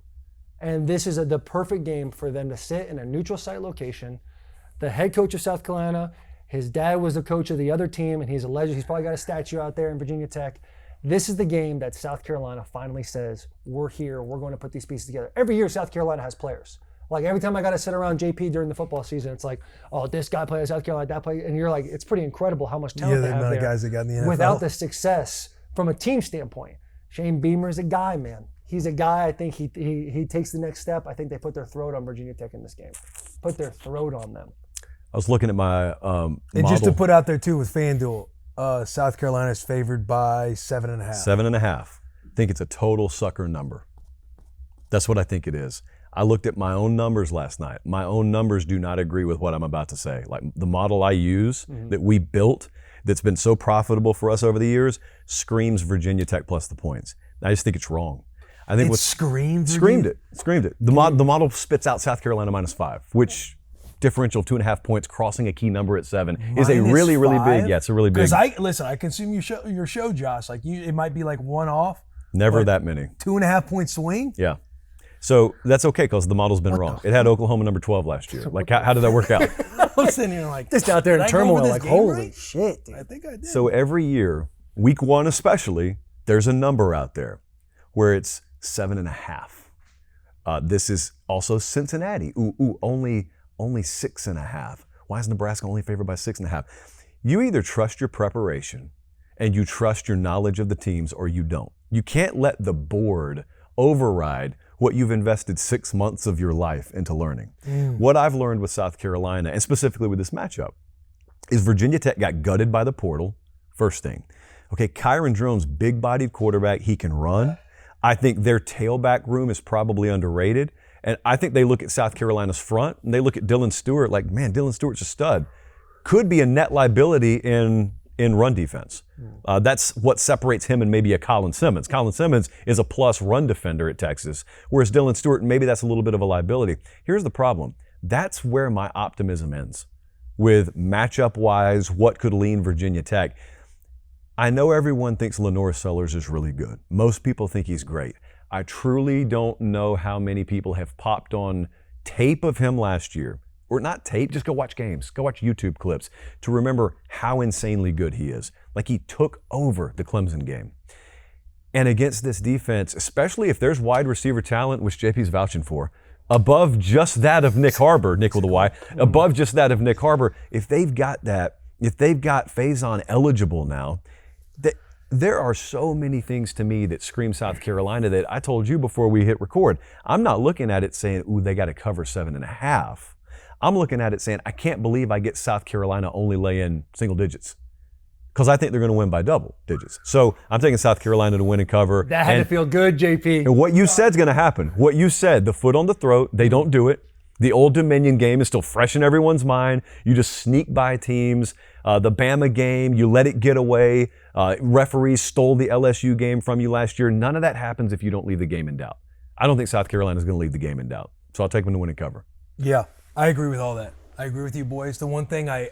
And this is the perfect game for them to sit in a neutral site location. The head coach of South Carolina, his dad was the coach of the other team, and he's a legend. He's probably got a statue out there in Virginia Tech. This is the game that South Carolina finally says, we're here, we're going to put these pieces together. Every year, South Carolina has players. Like, every time I got to sit around JP during the football season, it's like, oh, this guy plays South Carolina, that plays, and you're like, it's pretty incredible how much talent they have there. Guys that got in the NFL. Without the success from a team standpoint. Shane Beamer is a guy, man. He's a guy. I think he takes the next step. I think they put their throat on Virginia Tech in this game. Put their throat on them. I was looking at my And model. just to put out there too with FanDuel, South Carolina is favored by 7.5. 7.5. I think it's a total sucker number. That's what I think it is. I looked at my own numbers last night. My own numbers do not agree with what I'm about to say. Like, the model I use that we built that's been so profitable for us over the years screams Virginia Tech plus the points. I just think it's wrong. I think screamed it. The model spits out South Carolina -5, which differential 2.5 points, crossing a key number at 7 is a really, really big. Yeah, it's a really big. Because I consume your show, Josh. Like, it might be like one off. Never that many. 2.5 point swing. Yeah. So that's okay because the model's been wrong. It had Oklahoma number 12 last year. Like, how did that work out? I'm sitting here like, just out there in turmoil, like, holy right? shit, dude. I think I did. So every year, week 1 especially, there's a number out there where it's 7.5. This is also Cincinnati. Only 6.5. Why is Nebraska only favored by 6.5? You either trust your preparation and you trust your knowledge of the teams, or you don't. You can't let the board override what you've invested 6 months of your life into learning. What I've learned with South Carolina, and specifically with this matchup, is Virginia Tech got gutted by the portal, first thing. Okay, Kyron Drones, big-bodied quarterback, he can run. I think their tailback room is probably underrated. And I think they look at South Carolina's front, and they look at Dylan Stewart like, man, Dylan Stewart's a stud. Could be a net liability in run defense. That's what separates him and maybe a Colin Simmons. Colin Simmons is a plus run defender at Texas, whereas Dylan Stewart, maybe that's a little bit of a liability. Here's the problem. That's where my optimism ends. With matchup-wise, what could lean Virginia Tech. I know everyone thinks Lenore Sellers is really good. Most people think he's great. I truly don't know how many people have popped on tape of him last year, or not tape, just go watch games, go watch YouTube clips to remember how insanely good he is. Like he took over the Clemson game. And against this defense, especially if there's wide receiver talent, which JP's vouching for, above just that of Nick Harbor, Nick with a Y, above just that of Nick Harbor, if they've got that, if they've got Faison eligible now, there are so many things to me that scream South Carolina that I told you before we hit record. I'm not looking at it saying, ooh, they got to cover 7.5. I'm looking at it saying, I can't believe I get South Carolina only laying single digits, because I think they're going to win by double digits. So I'm taking South Carolina to win and cover. That had to feel good, JP. And what you said is going to happen. What you said, the foot on the throat, they don't do it. The Old Dominion game is still fresh in everyone's mind. You just sneak by teams. The Bama game, you let it get away. Referees stole the LSU game from you last year. None of that happens if you don't leave the game in doubt. I don't think South Carolina is going to leave the game in doubt. So I'll take them to win and cover. Yeah, I agree with all that. I agree with you, boys. The one thing I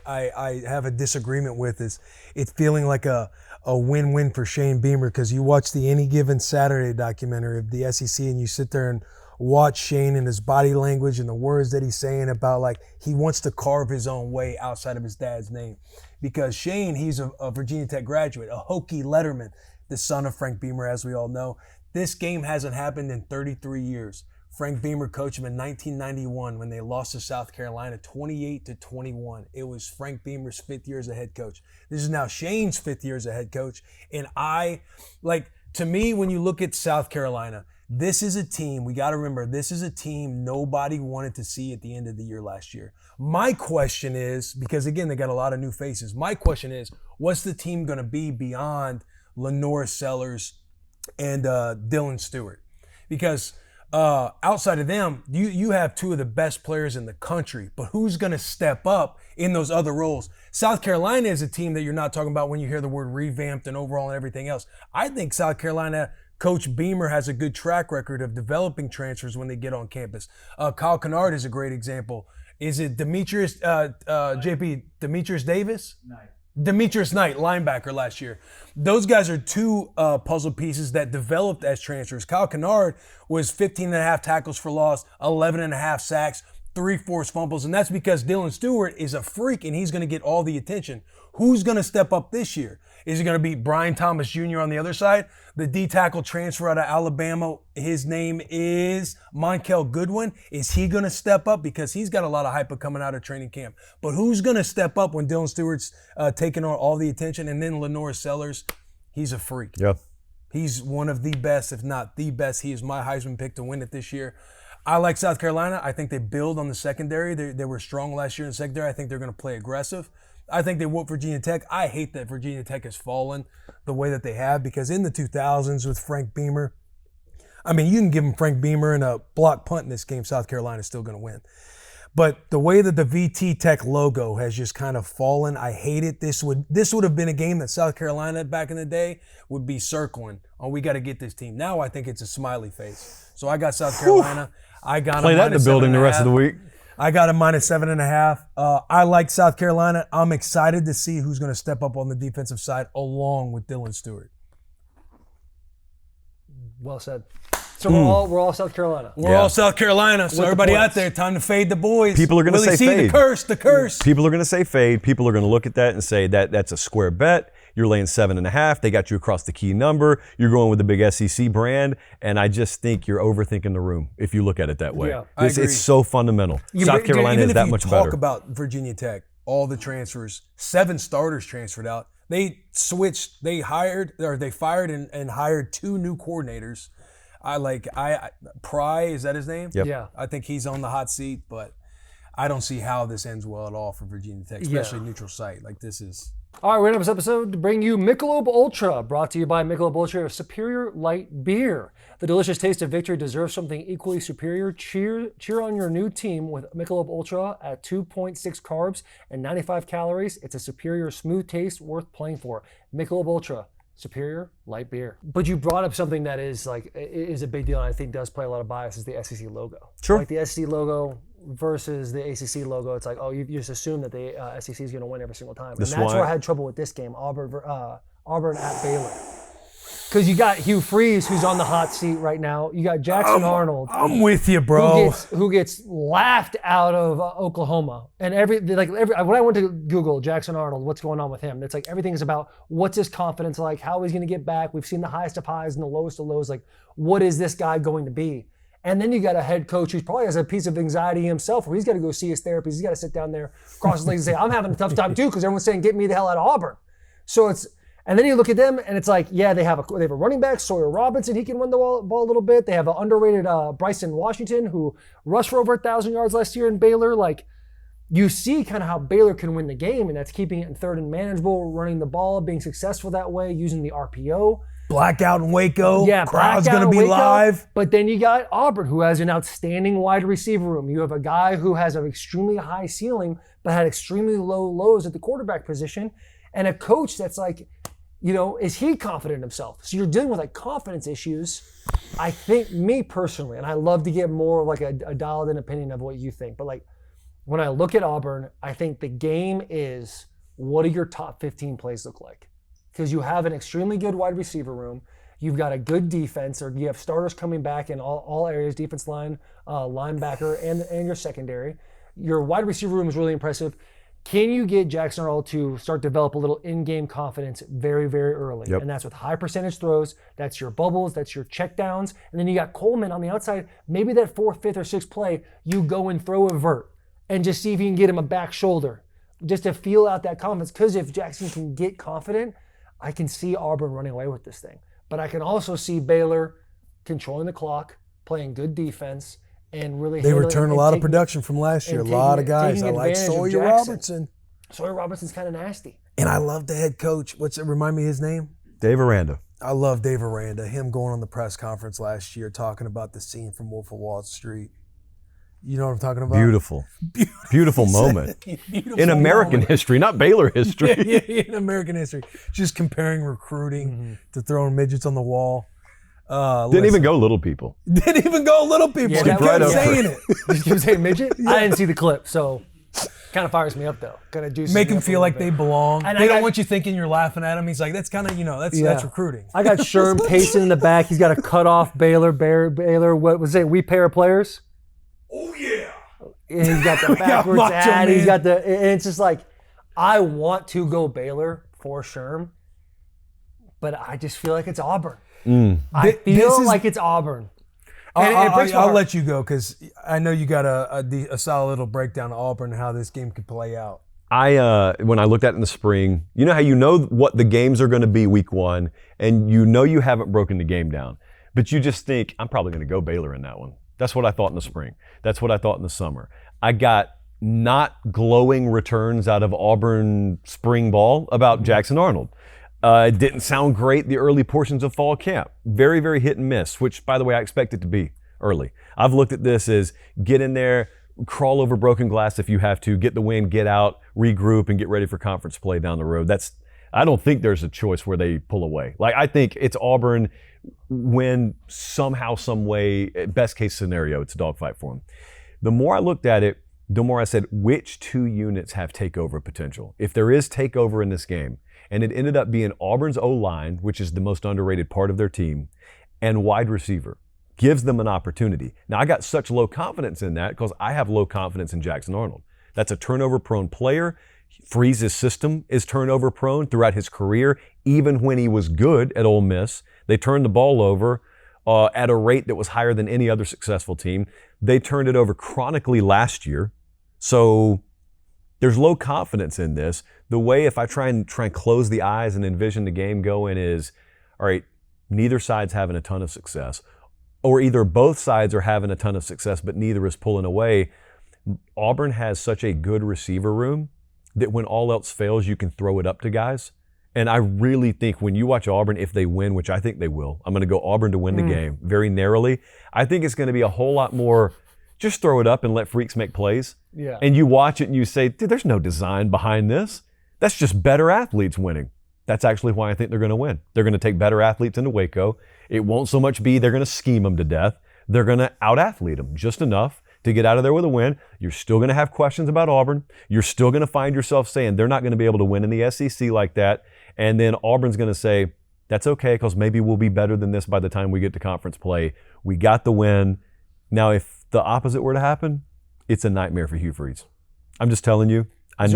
have a disagreement with is it's feeling like a win-win for Shane Beamer, because you watch the Any Given Saturday documentary of the SEC and you sit there and watch Shane and his body language and the words that he's saying about, like, he wants to carve his own way outside of his dad's name. Because Shane, he's a Virginia Tech graduate, a Hokie Letterman, the son of Frank Beamer, as we all know. This game hasn't happened in 33 years. Frank Beamer coached him in 1991 when they lost to South Carolina 28-21. It was Frank Beamer's 5th year as a head coach. This is now Shane's 5th year as a head coach. And to me, when you look at South Carolina, this is a team, we got to remember, this is a team nobody wanted to see at the end of the year last year. My question is, because again, they got a lot of new faces. My question is, what's the team going to be beyond Lenore Sellers and Dylan Stewart? Because outside of them, you have two of the best players in the country, but who's going to step up in those other roles? South Carolina is a team that you're not talking about when you hear the word revamped and overall and everything else. I think South Carolina, Coach Beamer has a good track record of developing transfers when they get on campus. Kyle Kennard is a great example. Is it Demetrius Davis? Demetrius Knight, linebacker last year. Those guys are two puzzle pieces that developed as transfers. Kyle Kennard was 15.5 tackles for loss, 11.5 sacks, 3 forced fumbles, and that's because Dylan Stewart is a freak and he's going to get all the attention. Who's going to step up this year? Is it going to be Brian Thomas Jr. on the other side? The D-tackle transfer out of Alabama, his name is Monkel Goodwin. Is he going to step up? Because he's got a lot of hype coming out of training camp. But who's going to step up when Dylan Stewart's taking on all the attention? And then Lenore Sellers, he's a freak. Yeah. He's one of the best, if not the best. He is my Heisman pick to win it this year. I like South Carolina. I think they build on the secondary. They were strong last year in the secondary. I think they're going to play aggressive. I think they whoop Virginia Tech. I hate that Virginia Tech has fallen the way that they have, because in the 2000s with Frank Beamer, I mean, you can give them Frank Beamer and a block punt in this game, South Carolina is still going to win. But the way that the VT Tech logo has just kind of fallen, I hate it. This would have been a game that South Carolina back in the day would be circling. Oh, we got to get this team. Now I think it's a smiley face. So I got South Carolina. I got play that in the building the rest of the week. I got a -7.5. I like South Carolina. I'm excited to see who's going to step up on the defensive side along with Dylan Stewart. Well said. So we're all South Carolina. We're all South Carolina. So everybody out there, time to fade the boys. People are going to say fade. The curse. People are going to say fade. People are going to look at that and say that's a square bet. You're laying 7.5. They got you across the key number. You're going with the big SEC brand. And I just think you're overthinking the room if you look at it that way. Yeah, I agree. It's so fundamental. South Carolina is that much better. Talk about Virginia Tech, all the transfers, 7 starters transferred out. They switched, they fired and hired 2 new coordinators. Pry, is that his name? Yep. Yeah. I think he's on the hot seat, but I don't see how this ends well at all for Virginia Tech, especially neutral site. Like, this is... All right, we're going to have this episode to bring you Michelob Ultra, brought to you by Michelob Ultra, superior light beer. The delicious taste of victory deserves something equally superior. Cheer on your new team with Michelob Ultra at 2.6 carbs and 95 calories. It's a superior, smooth taste worth playing for. Michelob Ultra, superior light beer. But you brought up something that is a big deal, and I think does play a lot of bias, is the SEC logo. Sure. Like the SEC logo versus the ACC logo, it's like, oh, you just assume that the SEC is going to win every single time. And that's where I had trouble with this game, Auburn at Baylor. Because you got Hugh Freeze, who's on the hot seat right now. You got Jackson Arnold. I'm with you, bro. Who gets laughed out of Oklahoma. And when I went to Google Jackson Arnold, what's going on with him? It's like everything's about what's his confidence like, how he's going to get back. We've seen the highest of highs and the lowest of lows. Like, what is this guy going to be? And then you got a head coach who probably has a piece of anxiety himself, where he's got to go see his therapist. He's got to sit down there, cross his legs, and say, "I'm having a tough time too," because everyone's saying, "Get me the hell out of Auburn." So and then you look at them, and it's like, yeah, they have a running back, Sawyer Robinson. He can run the ball a little bit. They have an underrated Bryson Washington, who rushed for over 1,000 yards last year in Baylor. Like, you see kind of how Baylor can win the game, and that's keeping it in third and manageable, running the ball, being successful that way, using the RPO. Blackout in Waco. Yeah, crowd's going to be Waco, live. But then you got Auburn, who has an outstanding wide receiver room. You have a guy who has an extremely high ceiling, but had extremely low lows at the quarterback position, and a coach that's like, is he confident in himself? So you're dealing with like confidence issues. I think, me personally, and I love to get more of like a dialed in opinion of what you think, but like when I look at Auburn, I think the game is, what do your top 15 plays look like? Because you have an extremely good wide receiver room. You've got a good defense, or you have starters coming back in all areas, defense line, linebacker, and your secondary. Your wide receiver room is really impressive. Can you get Jackson Arnold to start develop a little in-game confidence very, very early? Yep. And that's with high percentage throws. That's your bubbles. That's your checkdowns. And then you got Coleman on the outside. Maybe that 4th, 5th, or 6th play, you go and throw a vert and just see if you can get him a back shoulder, just to feel out that confidence. Because if Jackson can get confident, I can see Auburn running away with this thing. But I can also see Baylor controlling the clock, playing good defense, and really They return a lot of production from last year. A lot of guys. I like Sawyer Robertson. Sawyer Robinson's kind of nasty. And I love the head coach. Remind me his name? Dave Aranda. I love Dave Aranda. Him going on the press conference last year talking about the scene from Wolf of Wall Street. You know what I'm talking about? Beautiful moment. In American history, not Baylor history. Yeah, in American history. Just comparing recruiting to throwing midgets on the wall. Didn't even go little people. Didn't even go little people. Yeah, He kept saying it. Did you say midget? I didn't see the clip, so kind of fires me up though. Kind of juices Make me them up a feel little like bit. they belong. And They I don't got- want you thinking you're laughing at him. He's like, that's kind of, that's recruiting. I got Sherm pacing in the back. He's got a cut off Baylor. What was it? We pay our players. Oh, yeah. And he's got the backwards Macho ad. Man. He's got and it's just like, I want to go Baylor for Sherm, but I just feel like it's Auburn. I feel like it's Auburn. I'll let you go because I know you got a solid little breakdown of Auburn and how this game could play out. When I looked at it in the spring, you know how you know what the games are going to be week 1, and you haven't broken the game down, but you just think, I'm probably going to go Baylor in that one. That's what I thought in the spring. That's what I thought in the summer. I got not glowing returns out of Auburn spring ball about Jackson Arnold. It didn't sound great the early portions of fall camp. Very, very hit and miss, which, by the way, I expect it to be early. I've looked at this as get in there, crawl over broken glass if you have to, get the win, get out, regroup, and get ready for conference play down the road. I don't think there's a choice where they pull away. Like, I think it's Auburn win somehow, some way, best case scenario, it's a dogfight for them. The more I looked at it, the more I said, which 2 units have takeover potential? If there is takeover in this game, and it ended up being Auburn's O-line, which is the most underrated part of their team, and wide receiver, gives them an opportunity. Now, I got such low confidence in that because I have low confidence in Jackson Arnold. That's a turnover-prone player. Freeze's system is turnover-prone throughout his career. Even when he was good at Ole Miss, they turned the ball over at a rate that was higher than any other successful team. They turned it over chronically last year. So there's low confidence in this. The way, if I try and close the eyes and envision the game going, is, all right, neither side's having a ton of success. or either both sides are having a ton of success, but neither is pulling away. Auburn has such a good receiver room that when all else fails, you can throw it up to guys. And I really think when you watch Auburn, if they win, which I think they will, I'm going to go Auburn to win the game very narrowly. I think it's going to be a whole lot more just throw it up and let freaks make plays. Yeah. And you watch it and you say, dude, there's no design behind this. That's just better athletes winning. That's actually why I think they're going to win. They're going to take better athletes into Waco. It won't so much be they're going to scheme them to death. They're going to out-athlete them just enough to get out of there with a win. You're still going to have questions about Auburn. You're still going to find yourself saying they're not going to be able to win in the SEC like that. And then Auburn's going to say, that's okay because maybe we'll be better than this by the time we get to conference play. We got the win. Now, if the opposite were to happen, it's a nightmare for Hugh Freeze. I'm just telling you. Is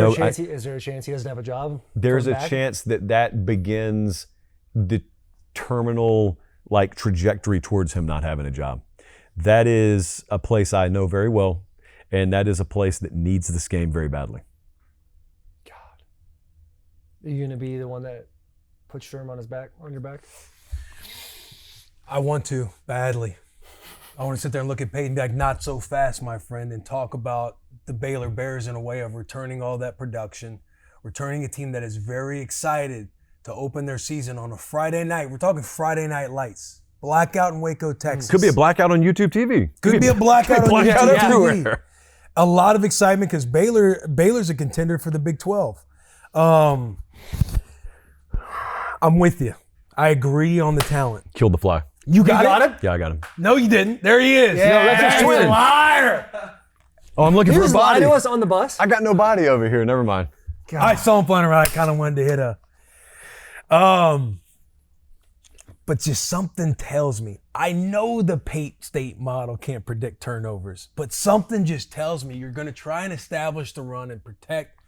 there a chance he doesn't have a job? There's a chance that begins the terminal trajectory towards him not having a job. That is a place I know very well, and that is a place that needs this game very badly. God. Are you going to be the one that puts Sherm on your back? I want to, badly. I want to sit there and look at Pate and be like, not so fast, my friend, and talk about the Baylor Bears in a way of returning all that production, returning a team that is very excited to open their season on a Friday night. We're talking Friday night lights. Blackout in Waco, Texas. Could be a blackout on YouTube TV. Could be a blackout on YouTube everywhere. TV. A lot of excitement because Baylor's a contender for the Big 12. I'm with you. I agree on the talent. Killed the fly. You got him? Yeah, I got him. No, you didn't. There he is. Yeah, that's his twin. Liar. Oh, I'm looking He for a was lying body. to us on the bus. I got no body over here. Never mind. I saw him playing around. I kind of wanted to hit a. But just something tells me. I know the Pate State model can't predict turnovers, but something just tells me you're going to try and establish the run and protect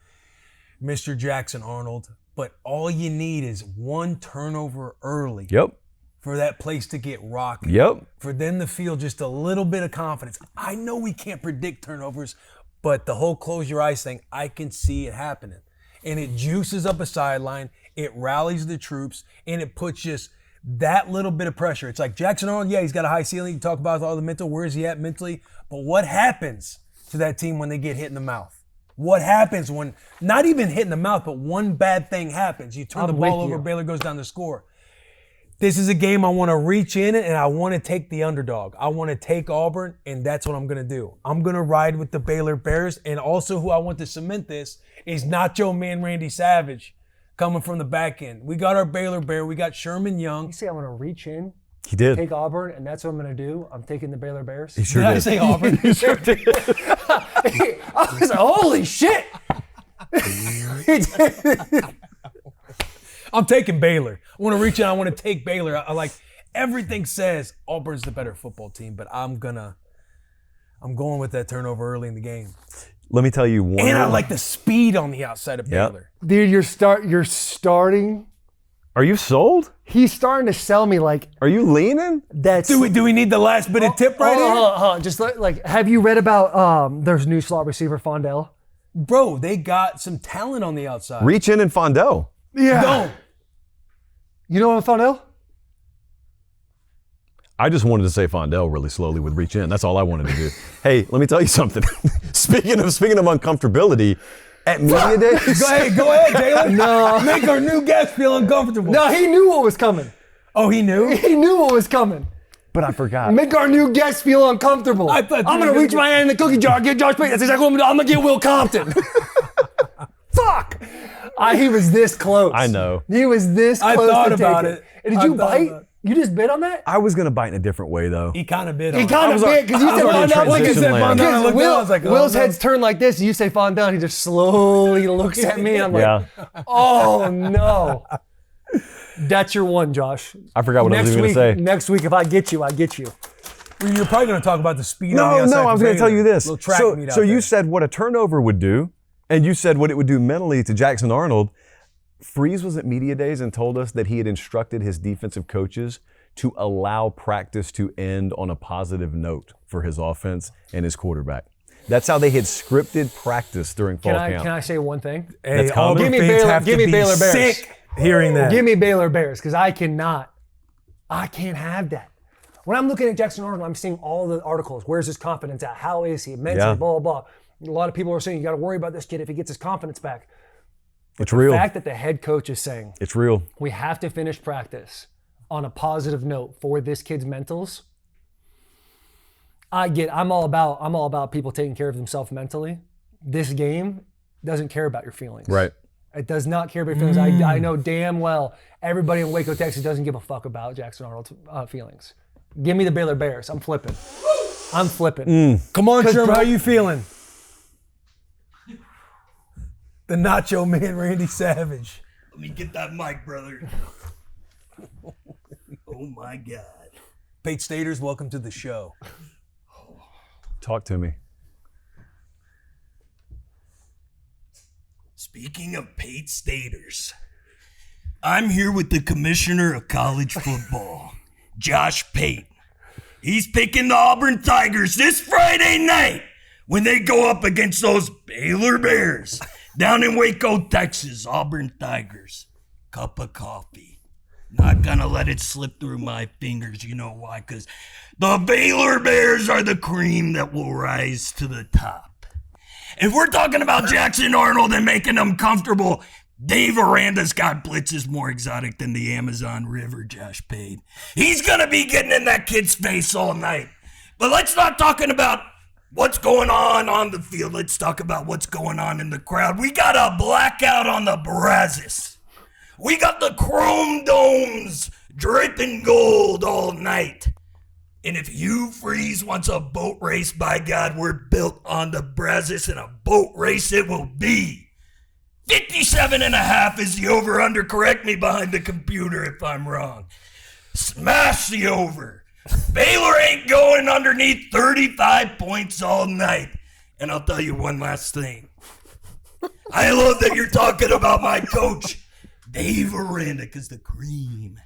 Mr. Jackson Arnold. But all you need is one turnover early. Yep. For that place to get rocky. Yep. For them to feel just a little bit of confidence. I know we can't predict turnovers, but the whole close your eyes thing, I can see it happening. And it juices up a sideline, it rallies the troops, and it puts just that little bit of pressure. It's like Jackson Arnold, yeah, he's got a high ceiling. You talk about all the mental, where is he at mentally? But what happens to that team when they get hit in the mouth? What happens when, not even hit in the mouth, but one bad thing happens? You turn the ball over, Baylor goes down to score. This is a game I want to reach in it, and I want to take the underdog. I want to take Auburn, and that's what I'm going to do. I'm going to ride with the Baylor Bears, and also who I want to cement this is Nacho Man Randy Savage coming from the back end. We got our Baylor Bear. We got Sherman Young. You say I'm going to reach in, He did. take Auburn, and that's what I'm going to do? I'm taking the Baylor Bears? He sure Did did. I say Auburn? He sure did. I was like, holy shit! I'm taking Baylor. I want to reach in. I want to take Baylor. I like everything says Auburn's the better football team, but I'm going with that turnover early in the game. Let me tell you one. And I like the speed on the outside of Yep. Baylor. Dude, you're starting. Are you sold? He's starting to sell me like Are you leaning? that's. Do we need the last bit of tip right here? Just like, have you read about there's new slot receiver Fondell? Bro, they got some talent on the outside. Reach in and Fondell. Yeah. Don't. You know what Fondell? I just wanted to say Fondell really slowly with reach in. That's all I wanted to do. Hey, let me tell you something. Speaking of uncomfortability, at media days. Go ahead, Taylor. No. Make our new guest feel uncomfortable. No, he knew what was coming. Oh, he knew? He knew what was coming. But I forgot. Make our new guest feel uncomfortable. I thought you I'm were gonna gonna reach get- my hand in the cookie jar, get Josh Pate. That's exactly what I'm gonna do. I'm gonna get Will Compton. Fuck. He was this close. I know. He was this I close thought to about take it. And did I you thought bite? about it. You just bit on that? I was going to bite in a different way, though. He kind of bit on He it. kind of bit because you said already in Fondell. Like transition land. I looked down, I was like, oh, Will's no. head's turned like this, and you say Fondell, and he just slowly looks at me. I'm like, Yeah. oh no. That's your one, Josh. I forgot what I was even going to say. Next week, if I get you, I get you. You're probably going to talk about the speed on the No, outside. I was for going to tell Baylor. you this. Little track meet out So you there. said what a turnover would do, and you said what it would do mentally to Jackson Arnold. Freeze was at media days and told us that he had instructed his defensive coaches to allow practice to end on a positive note for his offense and his quarterback. That's how they had scripted practice during fall camp. Can I say one thing? Hey, That's common. Auburn Give me fans Baylor- have give to me be Baylor Bears. sick hearing that. Give me Baylor Bears because I can't have that. When I'm looking at Jackson Arnold, I'm seeing all the articles. Where's his confidence at? How is he? Mentally, blah, blah, blah. A lot of people are saying you got to worry about this kid if he gets his confidence back. It's real. The fact that the head coach is saying It's real. we have to finish practice on a positive note for this kid's mentals. I'm all about people taking care of themselves mentally. This game doesn't care about your feelings. Right. It does not care about your feelings. I know damn well everybody in Waco, Texas doesn't give a fuck about Jackson Arnold's feelings. Give me the Baylor Bears. I'm flipping. Come on, Sherm, how you feeling? The Nacho Man, Randy Savage. Let me get that mic, brother. Oh my God. Pate Staters, welcome to the show. Talk to me. Speaking of Pate Staters, I'm here with the commissioner of college football, Josh Pate. He's picking the Auburn Tigers this Friday night when they go up against those Baylor Bears down in Waco, Texas. Auburn Tigers. Cup of coffee. Not gonna let it slip through my fingers. You know why? Because the Baylor Bears are the cream that will rise to the top. If we're talking about Jackson Arnold and making them comfortable, Dave Aranda's got blitzes more exotic than the Amazon River, Josh Pate. He's going to be getting in that kid's face all night. But let's not talking about what's going on the field. Let's talk about what's going on in the crowd. We got a blackout on the Brazos. We got the chrome domes dripping gold all night. And if you freeze wants a boat race, by God, we're built on the Brazos, and a boat race it will be. 57.5 is the over-under. Correct me behind the computer if I'm wrong. Smash the over. Baylor ain't going underneath 35 points all night. And I'll tell you one last thing. I love that you're talking about my coach, Dave Aranda, because the cream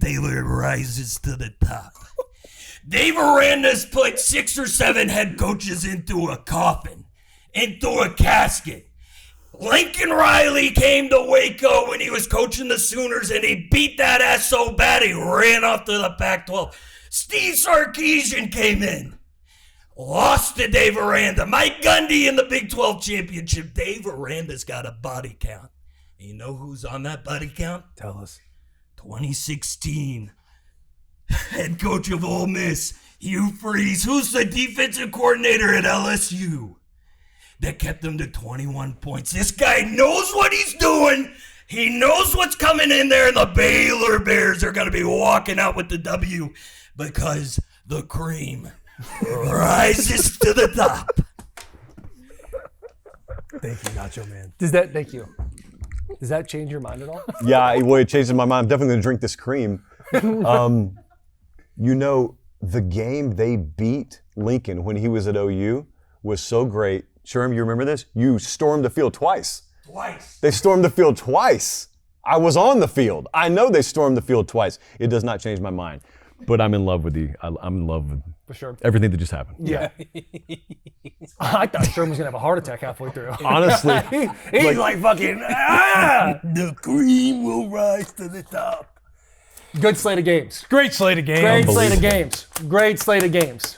Taylor rises to the top. Dave Aranda's put 6 or 7 head coaches into a coffin, into a casket. Lincoln Riley came to Waco when he was coaching the Sooners, and he beat that ass so bad he ran off to the Pac-12. Steve Sarkisian came in, lost to Dave Aranda. Mike Gundy in the Big 12 championship. Dave Aranda's got a body count. And you know who's on that body count? Tell us. 2016. Head coach of Ole Miss, Hugh Freeze. Who's the defensive coordinator at LSU? That kept them to 21 points. This guy knows what he's doing. He knows what's coming in there, and the Baylor Bears are going to be walking out with the W because the cream rises to the top. Thank you, Nacho Man. Thank you. Does that change your mind at all? Yeah, well, it changes my mind. I'm definitely going to drink this cream. You know, the game they beat Lincoln when he was at OU was so great. Sherm, you remember this? You stormed the field twice. They stormed the field twice. I was on the field. I know they stormed the field twice. It does not change my mind. But I'm in love with I'm in love with For sure. everything that just happened. Yeah. I thought Sherm was going to have a heart attack halfway through. Honestly. He's like fucking, The cream will rise to the top. Good slate of games. Great slate of games. Great slate of games. Great slate of games.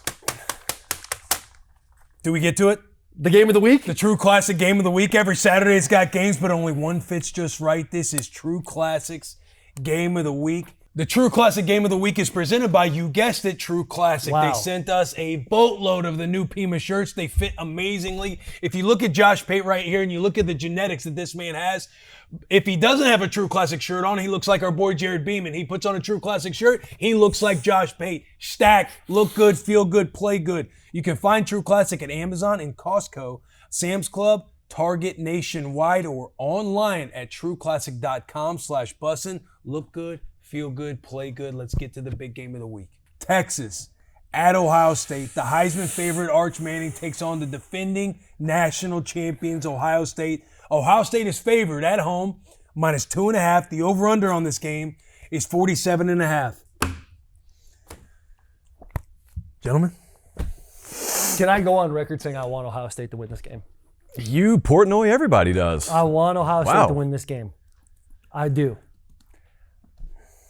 Do we get to it? The game of the week? The True Classic Game of the Week. Every Saturday it's got games, but only one fits just right. This is True Classics Game of the Week. The True Classic Game of the Week is presented by, you guessed it, True Classic. Wow. They sent us a boatload of the new Pima shirts. They fit amazingly. If you look at Josh Pate right here and you look at the genetics that this man has, if he doesn't have a True Classic shirt on, he looks like our boy Jared Beeman. He puts on a True Classic shirt, he looks like Josh Pate. Stacked, look good, feel good, play good. You can find True Classic at Amazon and Costco, Sam's Club, Target nationwide, or online at trueclassic.com/bussin. Look good, feel good, play good. Let's get to the big game of the week. Texas at Ohio State. The Heisman favorite Arch Manning takes on the defending national champions Ohio State. Ohio State is favored at home, -2.5. The over-under on this game is 47.5. Gentlemen? Can I go on record saying I want Ohio State to win this game? You, Portnoy, everybody does. I want Ohio State Wow. to win this game. I do.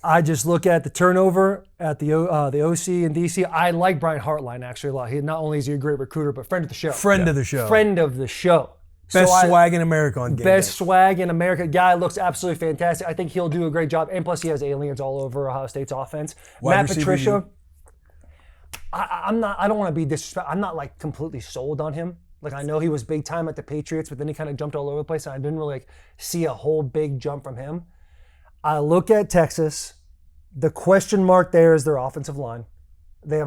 I just look at the turnover at the OC and DC. I like Brian Hartline actually a lot. He not only is he a great recruiter, but friend of the show. Friend of the show. Friend of the show. Best swag in America on game Best day. swag in America. Guy looks absolutely fantastic. I think he'll do a great job. And plus, he has aliens all over Ohio State's offense. Matt Patricia. I don't want to be disrespectful. I'm not like completely sold on him. Like I know he was big time at the Patriots, but then he kind of jumped all over the place, and I didn't really like see a whole big jump from him. I look at Texas. The question mark there is their offensive line. They're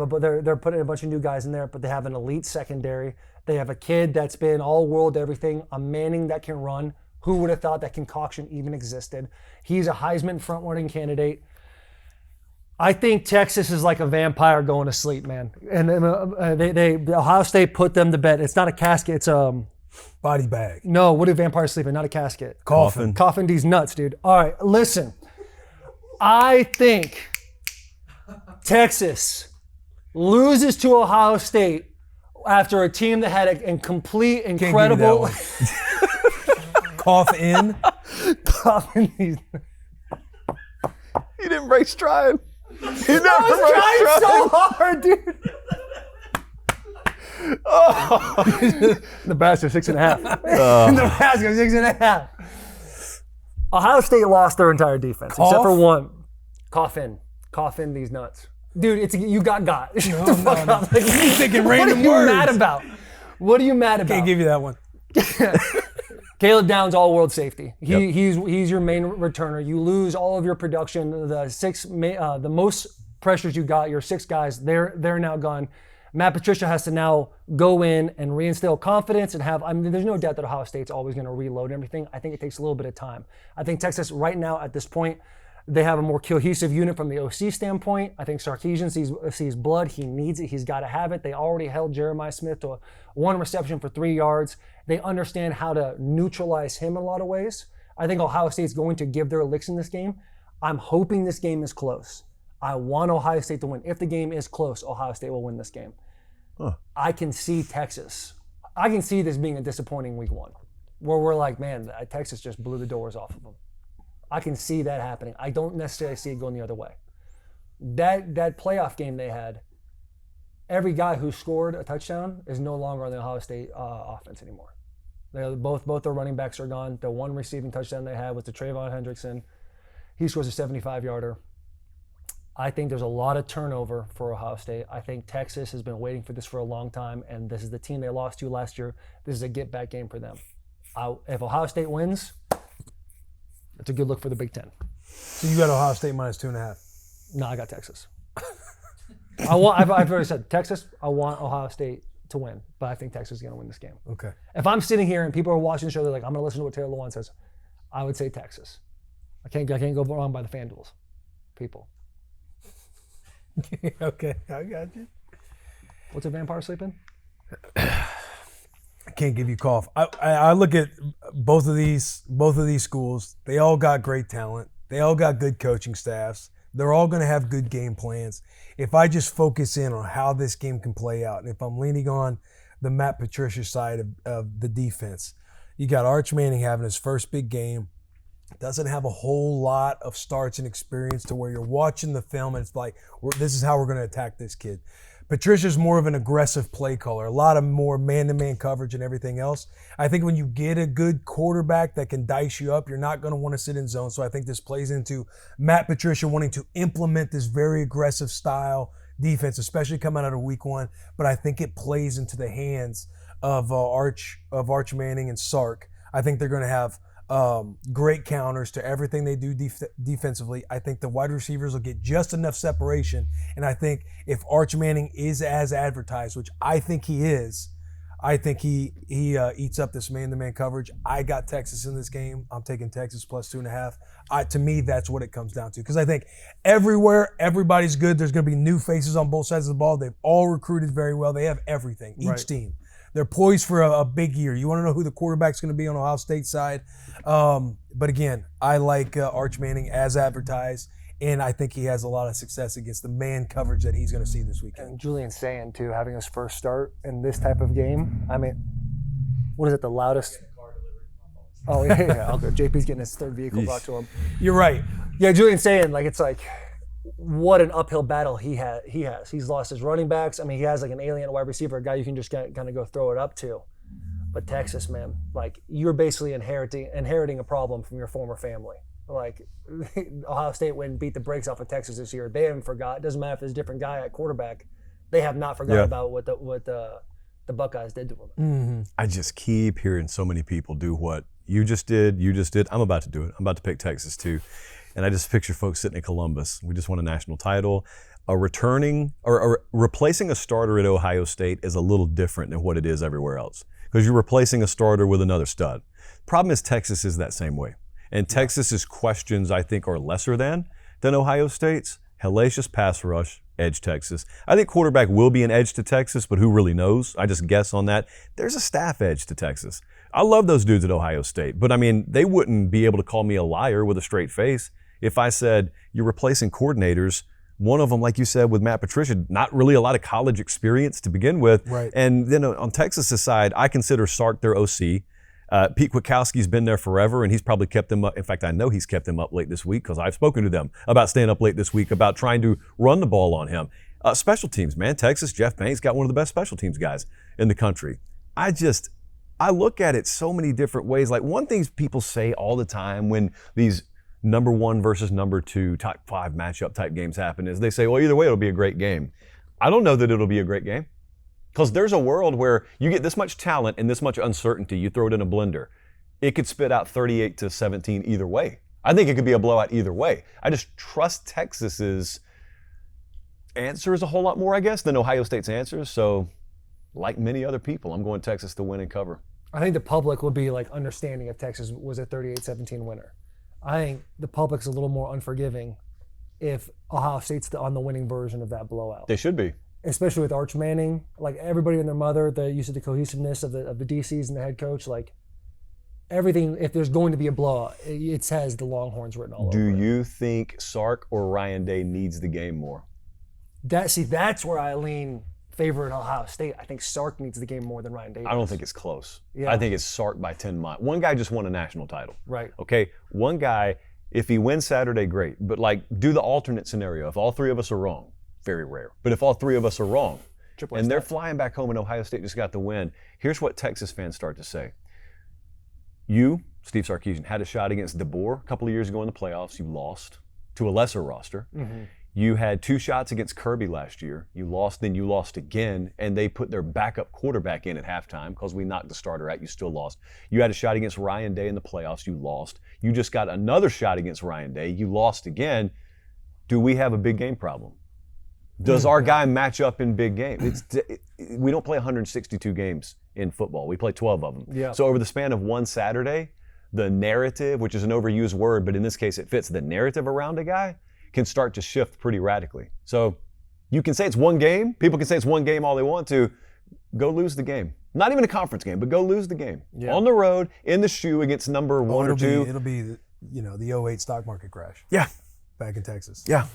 putting a bunch of new guys in there, but they have an elite secondary. They have a kid that's been all world everything, a Manning that can run. Who would have thought that concoction even existed? He's a Heisman front-running candidate. I think Texas is like a vampire going to sleep, man. And Ohio State put them to bed. It's not a casket. It's body bag. No, what do vampires sleep in? Not a casket. Coffin. Coffin these nuts, dude. All right, listen. I think Texas loses to Ohio State after a team that had a complete, incredible. Cough in. Coffin these. He didn't break stride. He never I was trying so hard, dude. Nebraska 6.5. Nebraska 6.5. Ohio State lost their entire defense except for one. Cough in these nuts, dude. You got. Shut the fuck up. Like, He's thinking random What are you words. mad about? What are you mad about? Can't give you that one. Caleb Downs, all-world safety. He's your main returner. You lose all of your production. The most pressures you got, your 6 guys, they're now gone. Matt Patricia has to now go in and reinstill confidence and have. I mean, there's no doubt that Ohio State's always going to reload everything. I think it takes a little bit of time. I think Texas right now at this point, they have a more cohesive unit from the OC standpoint. I think Sarkisian sees blood. He needs it. He's got to have it. They already held Jeremiah Smith to 1 reception for 3 yards. They understand how to neutralize him in a lot of ways. I think Ohio State's going to give their licks in this game. I'm hoping this game is close. I want Ohio State to win. If the game is close, Ohio State will win this game. I can see Texas. I can see this being a disappointing week 1, where we're like, man, Texas just blew the doors off of them. I can see that happening. I don't necessarily see it going the other way. That playoff game they had, every guy who scored a touchdown is no longer on the Ohio State offense anymore. Both their running backs are gone. The one receiving touchdown they had was to Trayvon Hendrickson. He scores a 75-yarder. I think there's a lot of turnover for Ohio State. I think Texas has been waiting for this for a long time, and this is the team they lost to last year. This is a get-back game for them. If Ohio State wins, it's a good look for the Big Ten. So you got Ohio State minus 2.5. No, I got Texas. I've already said Texas. I want Ohio State to win, but I think Texas is going to win this game. Okay. If I'm sitting here and people are watching the show, they're like, I'm going to listen to what Taylor Lewan says. I would say Texas. I can't go wrong by the FanDuels people. Okay, I got you. What's a vampire sleeping? I can't give you cough. I look at both of these schools. They all got great talent. They all got good coaching staffs. They're all going to have good game plans. If I just focus in on how this game can play out, and if I'm leaning on the Matt Patricia side of the defense, you got Arch Manning having his first big game. Doesn't have a whole lot of starts and experience to where you're watching the film and it's like, this is how we're going to attack this kid. Patricia's more of an aggressive play caller, a lot of more man-to-man coverage and everything else. I think when you get a good quarterback that can dice you up, you're not going to want to sit in zone. So I think this plays into Matt Patricia wanting to implement this very aggressive style defense, especially coming out of week 1. But I think it plays into the hands of Arch Manning and Sark. I think they're going to have great counters to everything they do defensively. I think the wide receivers will get just enough separation. And I think if Arch Manning is as advertised, which I think he is, I think he eats up this man-to-man coverage. I got Texas in this game. I'm taking Texas plus 2.5. To me, that's what it comes down to. Because I think everywhere, everybody's good. There's going to be new faces on both sides of the ball. They've all recruited very well. They have everything, each team. They're poised for a big year. You want to know who the quarterback's going to be on Ohio State side. But again, I like Arch Manning as advertised, and I think he has a lot of success against the man coverage that he's going to see this weekend. And Julian Sand, too, having his first start in this type of game. I mean, what is it, the loudest? Oh, yeah. Okay. JP's getting his third vehicle brought to him. You're right. Yeah, Julian's saying it's what an uphill battle he has. He's lost his running backs. I mean, he has an alien wide receiver, a guy you can just kind of go throw it up to. But Texas, man, you're basically inheriting a problem from your former family. Ohio State went and beat the brakes off of Texas this year. They haven't forgot. It doesn't matter if it's a different guy at quarterback. They have not forgotten about what the Buckeyes did to them. Mm-hmm. I just keep hearing so many people do what you just did. I'm about to do it. I'm about to pick Texas too. And I just picture folks sitting in Columbus. We just won a national title. Replacing a starter at Ohio State is a little different than what it is everywhere else, because you're replacing a starter with another stud. Problem is Texas is that same way. And Texas's questions, I think, are lesser than Ohio State's. Hellacious pass rush, edge Texas. I think quarterback will be an edge to Texas, but who really knows? I just guess on that. There's a staff edge to Texas. I love those dudes at Ohio State, but I mean, they wouldn't be able to call me a liar with a straight face if I said you're replacing coordinators. One of them, like you said, with Matt Patricia, not really a lot of college experience to begin with. Right. And then on Texas' side, I consider Sark their OC. Pete Kwiatkowski's been there forever, and he's probably kept them up. In fact, I know he's kept them up late this week because I've spoken to them about staying up late this week, about trying to run the ball on him. Special teams, man. Texas, Jeff Payne's got one of the best special teams guys in the country. I look at it so many different ways. One thing people say all the time when these number 1 versus number 2 top 5 matchup type games happen is they say, well, either way, it'll be a great game. I don't know that it'll be a great game. Because there's a world where you get this much talent and this much uncertainty, you throw it in a blender. It could spit out 38-17 either way. I think it could be a blowout either way. I just trust Texas's answers a whole lot more, I guess, than Ohio State's answers. So, like many other people, I'm going Texas to win and cover. I think the public would be understanding if Texas was a 38-17 winner. I think the public's a little more unforgiving if Ohio State's on the winning version of that blowout. They should be. Especially with Arch Manning, everybody and their mother, the use of the cohesiveness of the DCs and the head coach, everything. If there's going to be a blowout, it has the Longhorns written all over it. Do you think Sark or Ryan Day needs the game more? That's where I lean favoring Ohio State. I think Sark needs the game more than Ryan Day. I don't think it's close. Yeah. I think it's Sark by 10 miles. One guy just won a national title. Right. Okay. One guy, if he wins Saturday, great. But do the alternate scenario. If all 3 of us are wrong. Very rare. But if all 3 of us are wrong, and they're flying back home and Ohio State just got the win, here's what Texas fans start to say. You, Steve Sarkisian, had a shot against DeBoer a couple of years ago in the playoffs. You lost to a lesser roster. Mm-hmm. You had 2 shots against Kirby last year. You lost, then you lost again, and they put their backup quarterback in at halftime because we knocked the starter out. You still lost. You had a shot against Ryan Day in the playoffs. You lost. You just got another shot against Ryan Day. You lost again. Do we have a big game problem? Does our guy match up in big games? We don't play 162 games in football. We play 12 of them. Yeah. So over the span of one Saturday, the narrative, which is an overused word, but in this case it fits, the narrative around a guy can start to shift pretty radically. So you can say it's one game. People can say it's one game all they want to. Go lose the game. Not even a conference game, but go lose the game. Yeah. On the road, in the shoe against number 1 or 2. It'll be the 08 stock market crash. Yeah. Back in Texas. Yeah.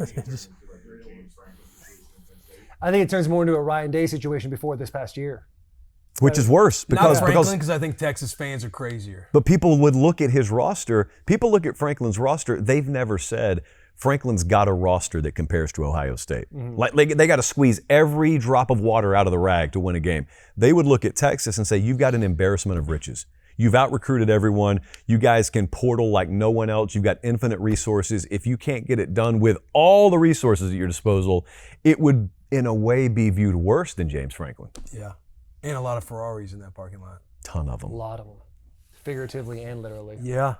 I think it turns more into a Ryan Day situation before this past year. Which is worse because I think Texas fans are crazier. But people would look at his roster. People look at Franklin's roster. They've never said Franklin's got a roster that compares to Ohio State. Mm-hmm. They got to squeeze every drop of water out of the rag to win a game. They would look at Texas and say, you've got an embarrassment of riches. You've out-recruited everyone. You guys can portal like no one else. You've got infinite resources. If you can't get it done with all the resources at your disposal, it would, in a way, be viewed worse than James Franklin. Yeah. And a lot of Ferraris in that parking lot. Ton of them. A lot of them. Figuratively and literally. Yeah.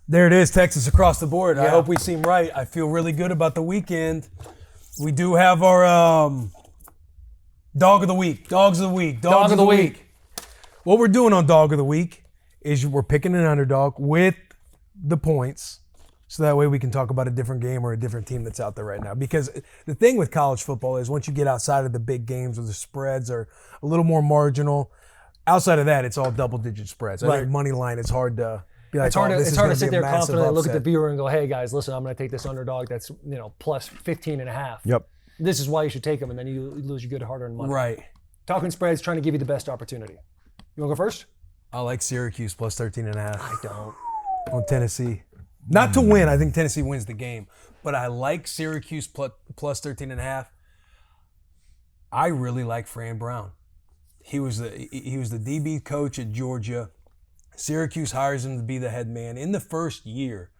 There it is, Texas across the board. Yeah. I hope we seem right. I feel really good about the weekend. We do have our Dog of the Week. Dogs of the Week. Dogs of the week. What we're doing on Dog of the Week is we're picking an underdog with the points, so that way we can talk about a different game or a different team that's out there right now. Because the thing with college football is once you get outside of the big games where the spreads are a little more marginal, outside of that, it's all double-digit spreads. I think money line is hard to be like, it's hard to sit there confidently and look at the viewer and go, hey, guys, listen, I'm going to take this underdog that's plus 15.5. Yep. This is why you should take them, and then you lose your good hard-earned money. Right. Talking spreads, trying to give you the best opportunity. You want to go first? I like Syracuse plus 13.5. I don't. on Tennessee. Not to win. I think Tennessee wins the game. But I like Syracuse plus 13.5. I really like Fran Brown. He was the DB coach at Georgia. Syracuse hires him to be the head man in the first year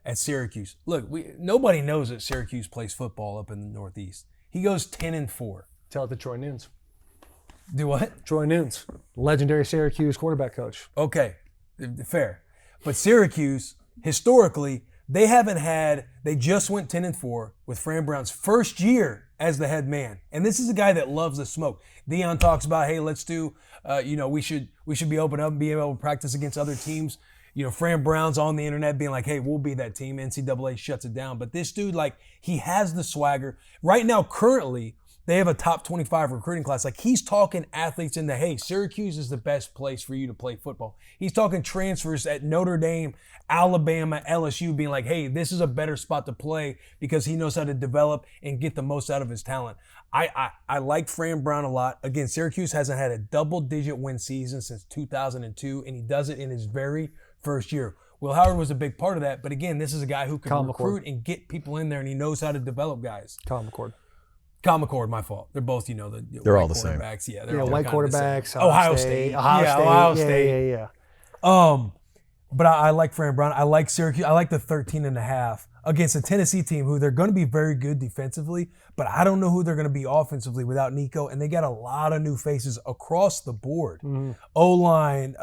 at Syracuse. Look, nobody knows that Syracuse plays football up in the Northeast. He goes 10-4. Tell it to Troy Nunes. Do what? Troy Nunes, legendary Syracuse quarterback coach. Okay, fair. But Syracuse, historically, they just went 10-4 with Fran Brown's first year as the head man. And this is a guy that loves the smoke. Deion talks about, hey, let's do, we should be open up and be able to practice against other teams. Fran Brown's on the internet being like, hey, we'll be that team. NCAA shuts it down. But this dude, he has the swagger. Right now, currently, they have a top 25 recruiting class. He's talking athletes into, hey, Syracuse is the best place for you to play football. He's talking transfers at Notre Dame, Alabama, LSU, being like, hey, this is a better spot to play because he knows how to develop and get the most out of his talent. I like Fran Brown a lot. Again, Syracuse hasn't had a double-digit win season since 2002, and he does it in his very first year. Will Howard was a big part of that, but again, this is a guy who can recruit and get people in there, and he knows how to develop guys. Kyle McCord. Kyle McCord, my fault. They're both, they're all the same. Yeah, they're all white quarterbacks. Ohio State. Ohio State. Yeah. But I like Fran Brown. I like Syracuse. I like the 13.5 against a Tennessee team who they're going to be very good defensively, but I don't know who they're going to be offensively without Nico. And they got a lot of new faces across the board. Mm-hmm. O-line,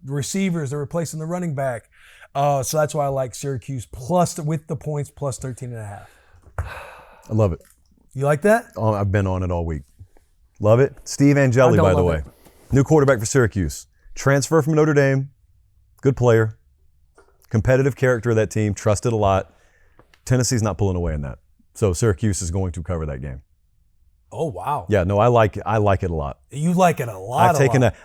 receivers, they're replacing the running back. So that's why I like Syracuse with the points plus 13.5. I love it. You like that? Oh, I've been on it all week. Love it. Steve Angeli, by the way. New quarterback for Syracuse. Transfer from Notre Dame. Good player. Competitive character of that team. Trusted a lot. Tennessee's not pulling away in that. So Syracuse is going to cover that game. Oh, wow. Yeah, no, I like it a lot. You like it a lot.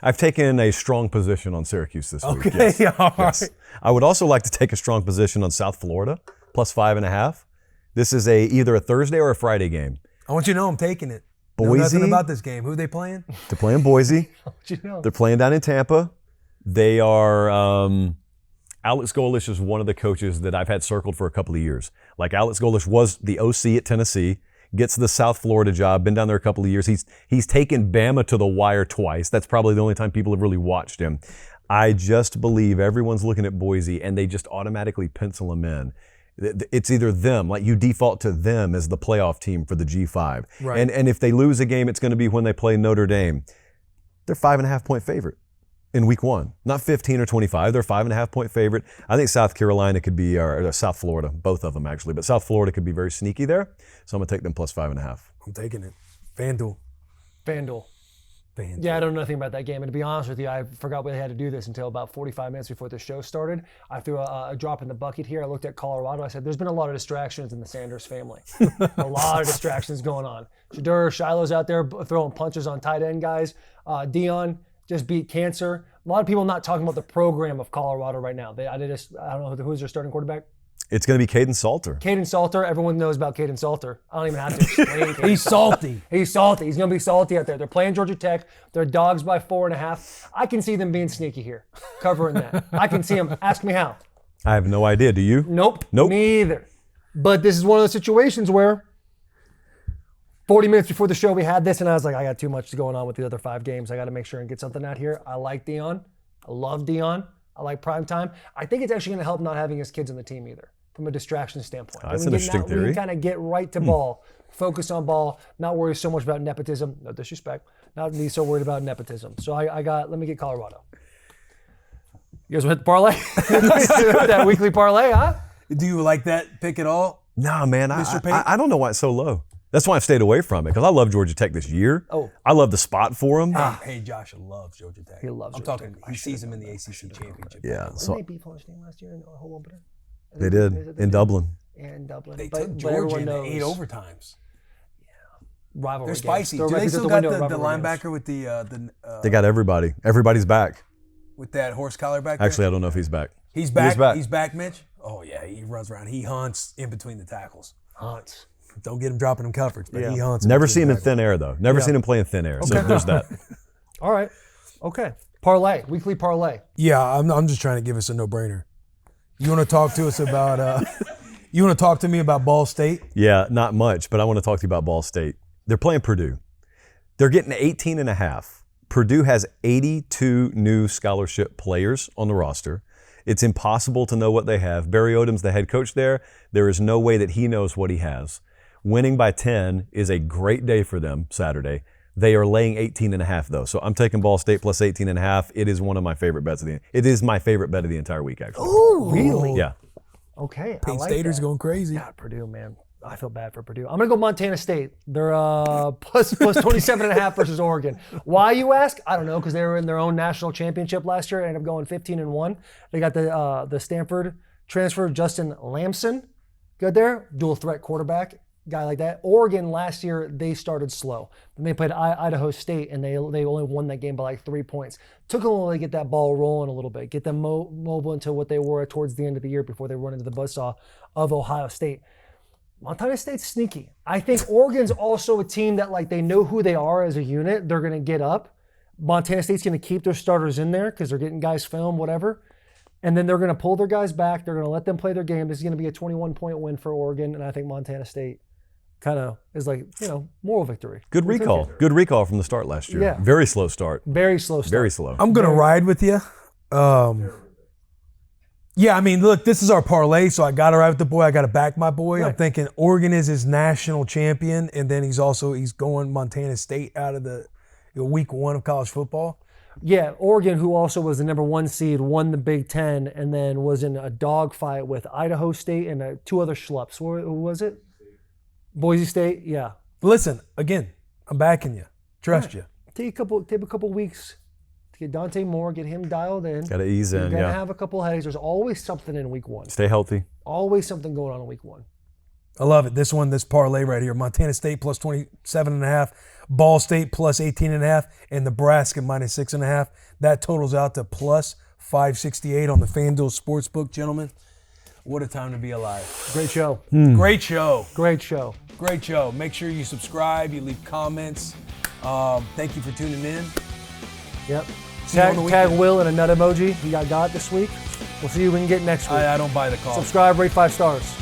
I've taken a strong position on Syracuse this week. Okay, yes. all yes. right. I would also like to take a strong position on South Florida, plus 5.5. This is either a Thursday or a Friday game. I want you to know I'm taking it. Boise. Know nothing about this game. Who are they playing? They're playing Boise. They're playing down in Tampa. They are Alex Golesh is one of the coaches that I've had circled for a couple of years. Alex Golesh was the OC at Tennessee, gets the South Florida job, been down there a couple of years. He's taken Bama to the wire twice. That's probably the only time people have really watched him. I just believe everyone's looking at Boise and they just automatically pencil him in. It's either them, you default to them as the playoff team for the G5. Right. And if they lose a game, it's going to be when they play Notre Dame. They're 5.5-point favorite in week 1. Not 15 or 25. They're 5.5-point favorite. I think South Carolina could be, or South Florida, both of them actually, but South Florida could be very sneaky there. So I'm going to take them plus 5.5. I'm taking it. FanDuel. Yeah, I don't know nothing about that game. And to be honest with you, I forgot we had to do this until about 45 minutes before the show started. I threw a drop in the bucket here. I looked at Colorado. I said, there's been a lot of distractions in the Sanders family. A lot of distractions going on. Shadur, Shiloh's out there throwing punches on tight end guys. Dion just beat cancer. A lot of people not talking about the program of Colorado right now. I don't know who's their starting quarterback. It's going to be Caden Salter. Caden Salter. Everyone knows about Caden Salter. I don't even have to explain. He's salty. He's salty. He's going to be salty out there. They're playing Georgia Tech. They're dogs by 4.5. I can see them being sneaky here, covering that. I can see them. Ask me how. I have no idea. Do you? Nope. Me either. But this is one of those situations where 40 minutes before the show we had this, and I was like, I got too much going on with the other 5 games. I got to make sure and get something out here. I like Dion. I love Dion. I like primetime. I think it's actually going to help not having his kids on the team either, from a distraction standpoint. That's an interesting theory. We can kind of get right to ball, focus on ball, not worry so much about nepotism. No disrespect. Not be so worried about nepotism. So let me get Colorado. You guys want to hit the parlay? That weekly parlay, huh? Do you like that pick at all? Nah, man. Mr. Pate? I don't know why it's so low. That's why I've stayed away from it, because I love Georgia Tech this year. Oh. I love the spot for them. Hey, Josh loves Georgia Tech. He loves I'm Georgia talking, Tech. he sees him in the ACC championship. Yeah. Didn't So they beat Florida State last year in a home opener? they did in Dublin. And Dublin. They But took Georgia everyone into knows 8 overtimes. rivalry They're games. spicy. They're Do they records at still the got window the rivalry linebacker games. with the They got everybody. Everybody's back. with that horse collar back there? Actually, I don't know if he's back. He's back. He's back. He's back, Mitch. Oh yeah, he runs around. He hunts in between the tackles. Hunts. Don't get him dropping him coverage, but Yeah. he hunts. Never between seen him the in thin air, though. Never seen him play in thin air. So there's that. All right. Okay. Parlay. Weekly parlay. Yeah, I'm just trying to give us a no-brainer. You want to talk to us about? You want to talk to me about Ball State? Yeah, not much, but I want to talk to you about Ball State. They're playing Purdue. They're getting 18.5. Purdue has 82 new scholarship players on the roster. It's impossible to know what they have. Barry Odom's the head coach there. There is no way that he knows what he has. Winning by 10 is a great day for them Saturday. They are laying 18.5 though. So I'm taking Ball State plus 18.5. It is one of my favorite bets it is my favorite bet of the entire week, actually. Oh, really? Yeah. Okay. Pate I like Staters that. going crazy. God, Purdue, man. I feel bad for Purdue. I'm going to go Montana State. They're plus 27.5 versus Oregon. Why, you ask? I don't know, because they were in their own national championship last year and ended up going 15-1. They got the Stanford transfer, Justin Lamson. Good there. Dual threat quarterback. Guy like that. Oregon last year, they started slow. Then they played Idaho State, and they only won that game by like 3 points. Took them a while to get that ball rolling a little bit, get them mobile into what they were towards the end of the year before they run into the buzzsaw of Ohio State. Montana State's sneaky. I think Oregon's also a team that like they know who they are as a unit. They're going to get up. Montana State's going to keep their starters in there because they're getting guys film, whatever. And then they're going to pull their guys back. They're going to let them play their game. This is going to be a 21-point win for Oregon, and I think Montana State kind of is like, moral victory. Good recall. Good recall from the start last year. Yeah. Very slow start. Very slow start. Very slow. I'm going to ride with you. Yeah, I mean, look, this is our parlay, so I got to ride with the boy. I got to back my boy. Right. I'm thinking Oregon is his national champion, and then he's going Montana State out of the week 1 of college football. Yeah, Oregon, who also was the number 1 seed, won the Big Ten, and then was in a dogfight with Idaho State and 2 other schlups. Who was it? Boise State, yeah. Listen, again, I'm backing you. Trust you. Take a couple weeks to get Dante Moore, get him dialed in. Got to ease You're in, gonna yeah. have a couple headaches. There's always something in week 1. Stay healthy. Always something going on in week 1. I love it. This parlay right here. Montana State plus 27.5, Ball State plus 18.5, and Nebraska minus 6.5. That totals out to plus 568 on the FanDuel Sportsbook, gentlemen. What a time to be alive. Great show. Great show. Great show. Great show. Make sure you subscribe, you leave comments. Thank you for tuning in. Yep. See you on the Tag weekend. Will and a nut emoji. He got this week. We'll see you when you get next week. I don't buy the call. Subscribe, rate 5 stars.